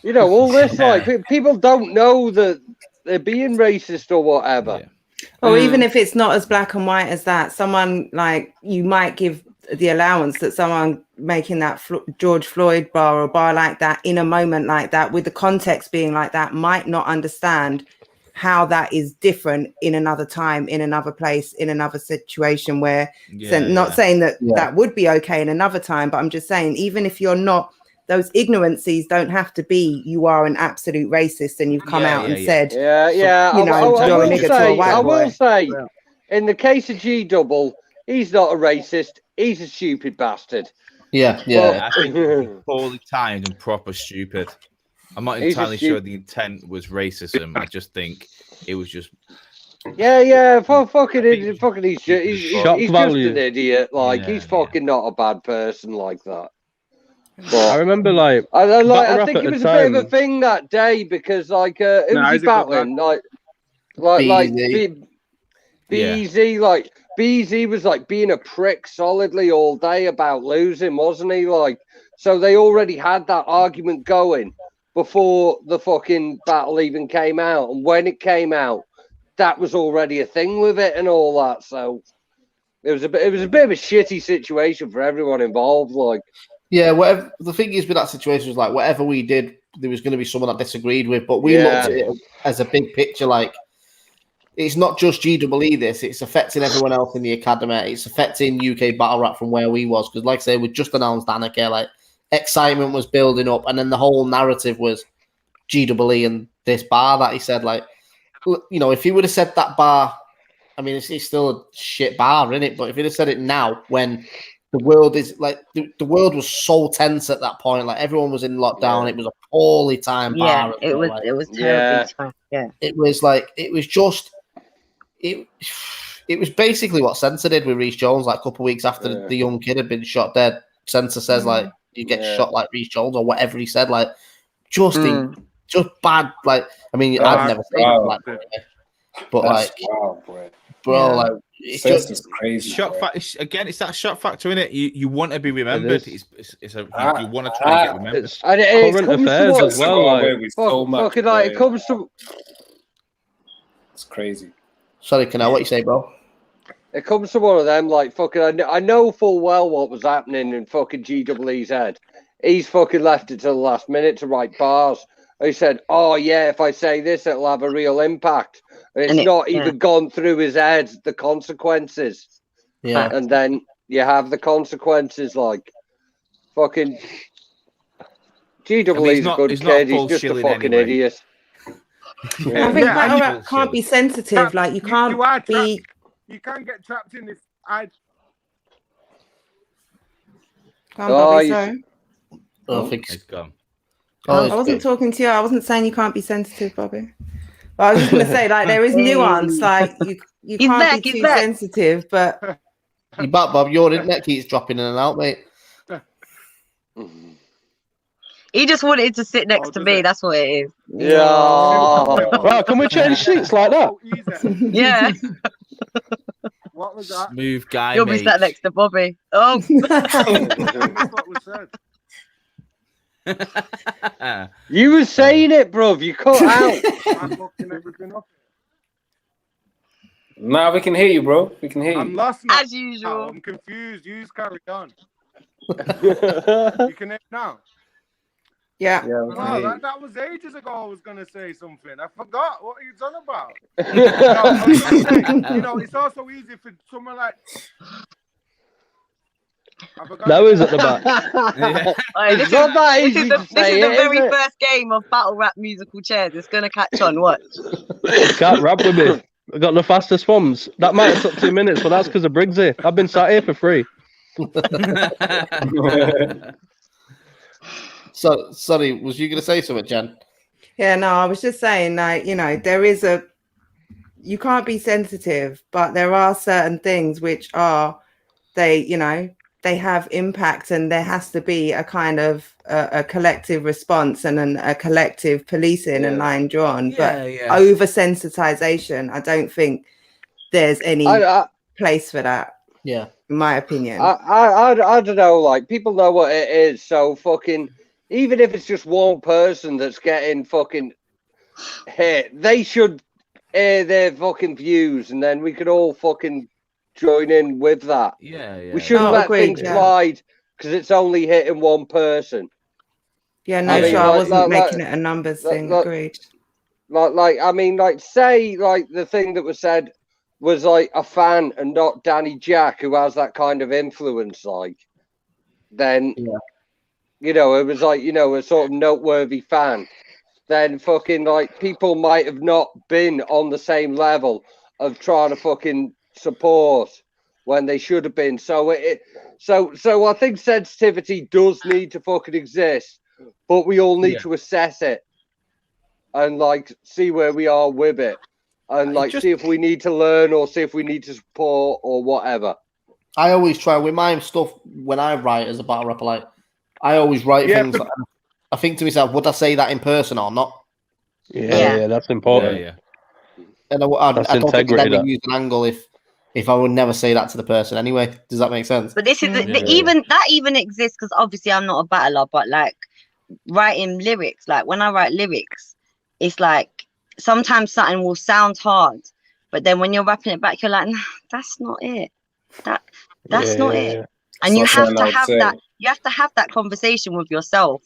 S4: You know, all this, like, people don't know that they're being racist or whatever.
S5: Or even if it's not as black and white as that, someone, like, you might give the allowance that someone making that George Floyd bar or bar like that in a moment like that, with the context being like that, might not understand how that is different in another time, in another place, in another situation where, not saying that that would be okay in another time, but I'm just saying, even if you're not, those ignorancies don't have to be you are an absolute racist and you've come out and said, you know, you're a nigger to a white boy.
S4: I will say, in the case of G Double, he's not a racist. He's a stupid bastard.
S8: I think it's poorly timed and proper stupid. I'm not entirely sure the intent was racism. I just think it was just.
S4: Fucking he's just an idiot. Like, he's fucking not a bad person like that. But
S6: I remember, like,
S4: I think it was a bit of a thing that day because, like, it was battling, like BZ, like BZ was like being a prick solidly all day about losing, wasn't he? Like, so they already had that argument going before the fucking battle even came out, and when it came out, that was already a thing with it and all that. So it was a bit of a shitty situation for everyone involved. Like,
S3: whatever the thing is with that situation was like whatever we did, there was going to be someone that disagreed with, but we looked at it as a big picture. Like, it's not just GWE this, it's affecting everyone else in the academy. It's affecting UK Battle Rap from where we was. Because, like I say, we just announced Anarchy, like, excitement was building up. And then the whole narrative was GWE and this bar that he said, like, you know, if he would have said that bar, I mean, it's still a shit bar, isn't it? But if he'd have said it now, when the world is, like, the world was so tense at that point, like, everyone was in lockdown, it was a poorly timed bar.
S9: It was terribly tough.
S3: It was like, it was just... It was basically what Censor did with Reece Jones, like a couple of weeks after the young kid had been shot dead. Censor says, like, you get shot like Reece Jones or whatever he said, like, just bad. Like, I mean, I've never seen it like that, but that's like, like, it's just
S1: crazy.
S8: Shock factor again. It's that shock factor in it. You want to be remembered. You want to try and get remembered.
S4: And
S6: current affairs as well.
S4: It comes to.
S1: It's crazy.
S3: Sorry, Canal, what you say, bro?
S4: It comes to one of them, like, fucking, I know full well what was happening in fucking GWE's head. He's fucking left it till the last minute to write bars. He said, oh, yeah, if I say this, it'll have a real impact. And it's not even gone through his head, the consequences.
S3: Yeah.
S4: And then you have the consequences, like, fucking... GWE's a good kid, he's just a fucking idiot.
S5: I think battle rap can't be sensitive. Like, you can't be.
S7: You can't get trapped in this.
S5: I think
S3: it's gone.
S5: I wasn't talking to you. I wasn't saying you can't be sensitive, Bobby. But I was just going to say, like, there is nuance. Like, you can't be too sensitive, but
S3: you back, Bob. Your internet keeps dropping in and out, mate.
S9: He just wanted to sit next to me. That's what it is.
S4: Yeah.
S6: Wow, can we change seats like that?
S9: Yeah.
S7: What was that?
S8: Smooth guy.
S9: You'll be sat next to Bobby. Oh.
S4: You were saying it, bruv. You cut out.
S7: I'm fucking everything up.
S1: Nah, we can hear you, bro. We can hear you.
S7: I'm lost now.
S9: As usual.
S7: I'm confused. You just carry on. You can hear now.
S5: Yeah.
S7: That was ages ago. I was gonna say something. I forgot. What are you talking about? You know, it's also easy for someone like.
S6: That was at the back.
S9: This is the very first game of battle rap musical chairs. It's gonna catch on. What?
S6: Can't rap with me. I got the fastest ones. That might have took 2 minutes, but that's because of Briggsy. I've been sat here for free.
S3: So, sorry, was you going to say something, Jen?
S5: Yeah, no, I was just saying, like, you know, you can't be sensitive, but there are certain things which are, they they have impact, and there has to be a kind of a collective response and a collective policing and line drawn. But over sensitization, I don't think there's any place for that.
S3: Yeah,
S5: in my opinion.
S4: I don't know. Like, people know what it is, so fucking, even if it's just one person that's getting fucking hit, they should air their fucking views, and then we could all fucking join in with that.
S10: Yeah.
S4: We shouldn't let things slide because it's only hitting one person.
S5: Yeah, no, sure. I wasn't making it a numbers thing. Agreed.
S4: I mean, say, the thing that was said was like a fan and not Danny Jack, who has that kind of influence, then, you know, it was like, you know, a sort of noteworthy fan. Then fucking, people might have not been on the same level of trying to fucking support when they should have been. So I think sensitivity does need to fucking exist, but we all need to assess it and see where we are with it, and see if we need to learn or see if we need to support or whatever.
S3: I always try with my stuff when I write as a battle rapper. I always write things. I think to myself, would I say that in person or not?
S6: Yeah, that's important.
S3: Yeah. And I don't think I'd ever use an angle if I would never say that to the person anyway. Does that make sense?
S9: But this is even exists because obviously I'm not a battler, but writing lyrics, when I write lyrics, it's sometimes something will sound hard, but then when you're rapping it back, you're like, nah, that's not it. That's not it. And you have to have that. You have to have that conversation with yourself.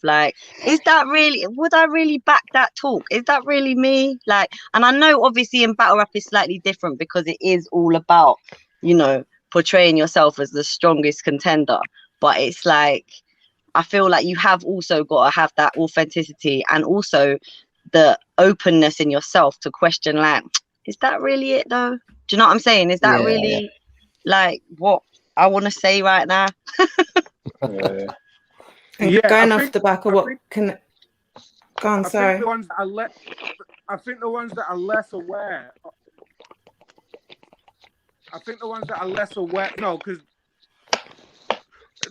S9: Is that really? Would I really back that talk? Is that really me? And I know obviously in battle rap is slightly different because it is all about, you know, portraying yourself as the strongest contender. But it's I feel like you have also got to have that authenticity and also the openness in yourself to question, is that really it though? Do you know what I'm saying? Is that really what I want to say right now?
S5: Going off the back of what can go on, sorry.
S7: I think the ones that are less aware. No, because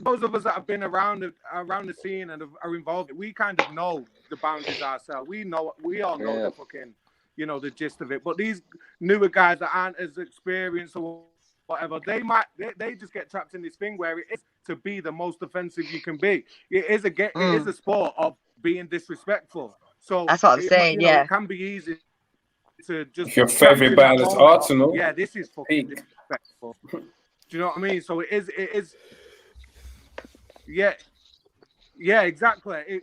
S7: those of us that have been around the scene and are involved, we kind of know the boundaries ourselves. We all know the fucking, you know, the gist of it. But these newer guys that aren't as experienced or whatever, they just get trapped in this thing where it is to be the most offensive you can be. It is a sport of being disrespectul. So
S9: that's what I'm saying.
S7: It can be easy to just.
S1: If your favorite band is Arsenal,
S7: this is fucking disrespectful. Do you know what I mean? So it is. Yeah, exactly.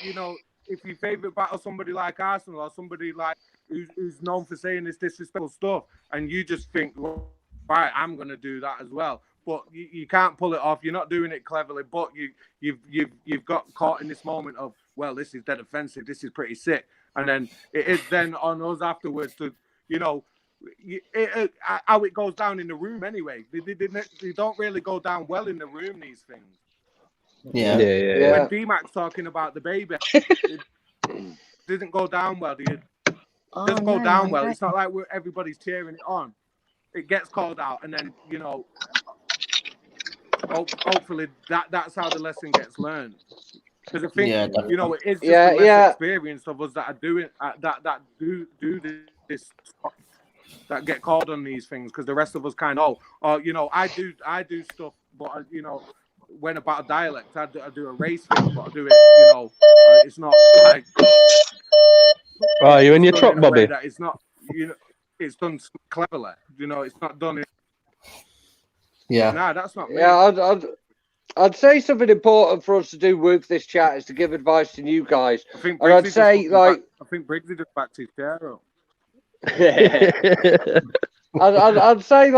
S7: You know, if your favorite battle somebody like Arsenal or somebody who's known for saying this disrespectful stuff, and you just think, well, right, I'm gonna do that as well. But you can't pull it off. You're not doing it cleverly. But you've got caught in this moment of, well, this is dead offensive. This is pretty sick. And then it is then on us afterwards to, you know, how it goes down in the room anyway. They don't really go down well in the room, these things.
S3: Yeah.
S7: When D-Mac's talking about the baby, it didn't go down well. It doesn't go down well. It's not like everybody's cheering it on. It gets called out, and then, you know, hopefully that's how the lesson gets learned. Because I think, you know, it is just the less experience of us that are doing that do this, that get called on these things. Because the rest of us kind of, you know, I do stuff, but you know, when about a dialect, I do a race thing, but I do it, you know, it's not like.
S6: Oh, you're in your truck, Bobby.
S7: That it's not, you know, it's done cleverly. You know, it's not done. Nah, that's not me.
S4: Yeah, I'd say something important for us to do with this chat is to give advice to you guys.
S7: I think
S4: and I'd say
S7: I think Briggsy just backed his chair up. I'd say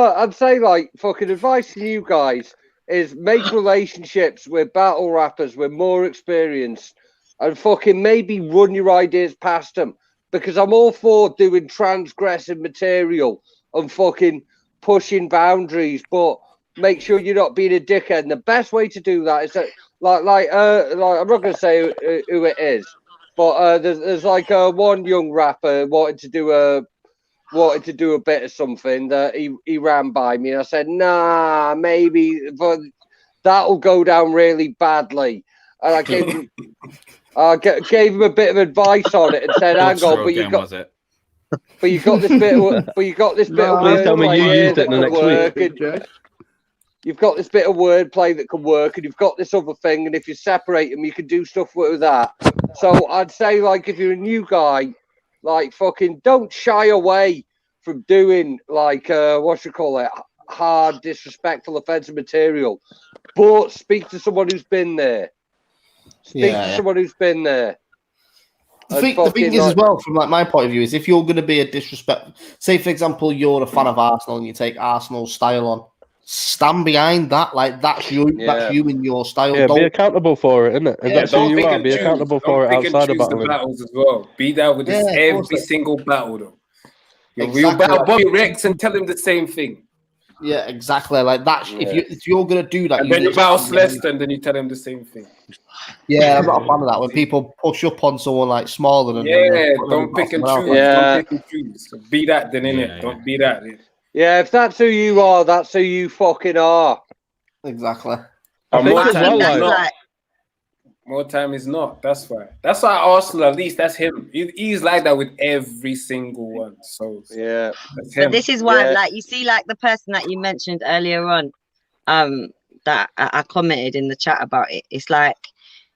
S7: fucking advice to you guys is make relationships with battle rappers with more experience and fucking maybe run your ideas past them, because I'm all for doing transgressive material and fucking pushing boundaries, but make sure you're not being a dickhead. And the best way to do that is that, I'm not going to say who it is, but there's one young rapper wanted to do a bit of something that he ran by me, and I said, nah, maybe, but
S4: that'll go down really badly. And I gave him, gave him a bit of advice on it and said, "Hang on, but you got this bit of, Please
S6: tell me you used it in the next week.
S4: You've got this bit of wordplay that can work, and you've got this other thing, and if you separate them, you can do stuff with that." So I'd say, like, if you're a new guy, like, fucking don't shy away from doing, like, hard, disrespectful, offensive material, but speak to someone who's been there. Speak to someone who's been there.
S3: The thing is, as well, from like my point of view, is if you're going to be a disrespect, say for example, you're a fan of Arsenal and you take Arsenal's style on, stand behind that. Like that's you and your style.
S6: Yeah, be accountable for it, isn't it? If that's who you are, be accountable for it outside of
S1: battles as well. Be there with every single battle, though. We'll battle Bobby Rex and tell him the same thing.
S3: Yeah, exactly. Like that. If you're gonna do that,
S1: and then you battle Celeste, and then you tell him the same thing.
S3: Yeah, I'm not a fan of that. When people push up on someone like smaller than
S1: don't pick and choose. Don't pick and choose. So be that then, innit? Don't be that.
S4: Yeah, if that's who you are, that's who you fucking are.
S3: Exactly.
S1: More time is not. That's why. That's why Arsenal, at least that's him. He's like that with every single one. So
S4: yeah,
S1: that's him.
S9: But this is why, like, you see, like the person that you mentioned earlier on, that I commented in the chat about it. It's like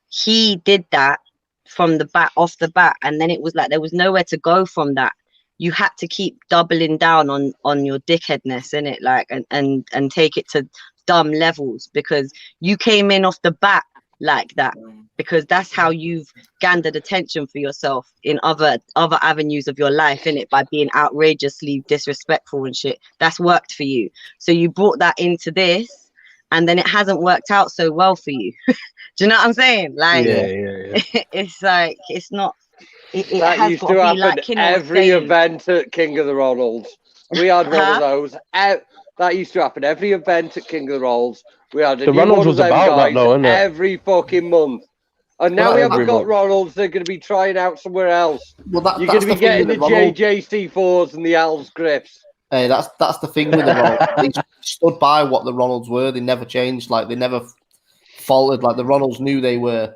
S9: he did that from the bat, off the bat, and then it was like there was nowhere to go from that. You had to keep doubling down on your dickheadness, innit? Like, and take it to dumb levels because you came in off the bat like that, because that's how you've gathered attention for yourself in other avenues of your life, innit? By being outrageously disrespectful and shit. That's worked for you. So you brought that into this, and then it hasn't worked out so well for you. Do you know what I'm saying? Like, it's like it's not. It
S4: that used to happen like every event at King of the Ronalds. We had one of those. That used to happen every event at King of the Ronalds. We had a new one of them guys every fucking month. And now we haven't got Ronalds. They're going to be trying out somewhere else. Well, you're going to be getting the JJC4s and the Al's grips.
S3: Hey, that's the thing with the Ronalds. They stood by what the Ronalds were. They never changed. Like, they never faltered. Like, the Ronalds knew they were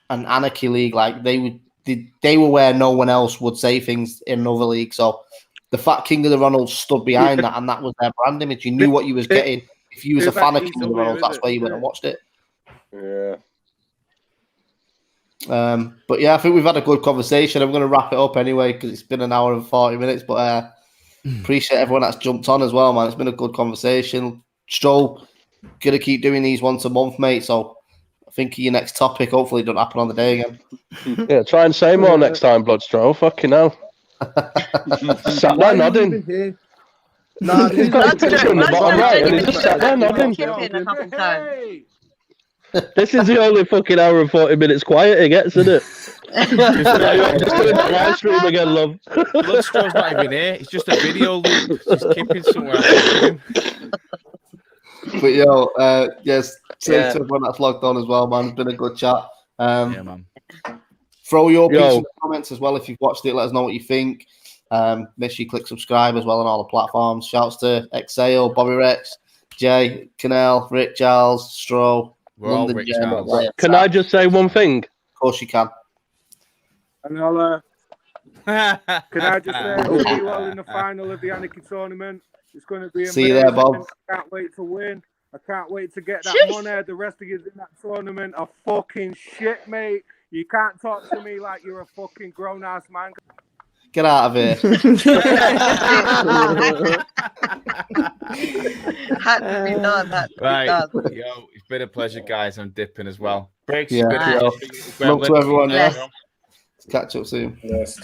S3: an anarchy league. Like, they were where no one else would say things in another league. So the fact King of the Ronalds stood behind that, and that was their brand image. You knew what you was getting. If you was a fan of King of the Ronalds, that's where you went and watched it.
S4: Yeah.
S3: But yeah, I think we've had a good conversation. I'm going to wrap it up anyway because it's been an hour and 40 minutes. But appreciate everyone that's jumped on as well, man. It's been a good conversation. Stro, going to keep doing these once a month, mate. So I think your next topic, hopefully it doesn't happen on the day again.
S6: Yeah, try and say more next time, Bloodstro. Fucking hell. Sat there nodding.
S2: No,
S6: he's got the picture in the bottom right, and he just sat there nodding. This is the only fucking hour and 40 minutes quiet he gets, isn't it? Just doing that live stream again, love.
S8: Bloodstro's not even here. It's just a video loop. Just keeping somewhere.
S3: But yo, yes, to everyone that's logged on as well, man. It's been a good chat.
S8: Yeah, man.
S3: Throw your piece in the comments as well if you've watched it. Let us know what you think. Make sure you click subscribe as well on all the platforms. Shouts to Exhale, Bobby Rex, Jay, Canel, Rick Charles, Stro, London
S8: Rick
S3: Jam.
S8: Charles.
S6: Can I just say one thing?
S3: Of course you can.
S7: And I'll, can I just say, I'll see you all in the final of the Anarchy tournament. It's going to be amazing.
S3: See you there, Bob.
S7: I can't wait to win. I can't wait to get that money. The rest of you in that tournament are fucking shit, mate. You can't talk to me like you're a fucking grown-ass man.
S3: Get out of here.
S9: Had to be done.
S8: Right. Yo, it's been a pleasure, guys. I'm dipping as well.
S3: Yeah. Love to everyone. Yeah. Catch up soon.
S1: Yes.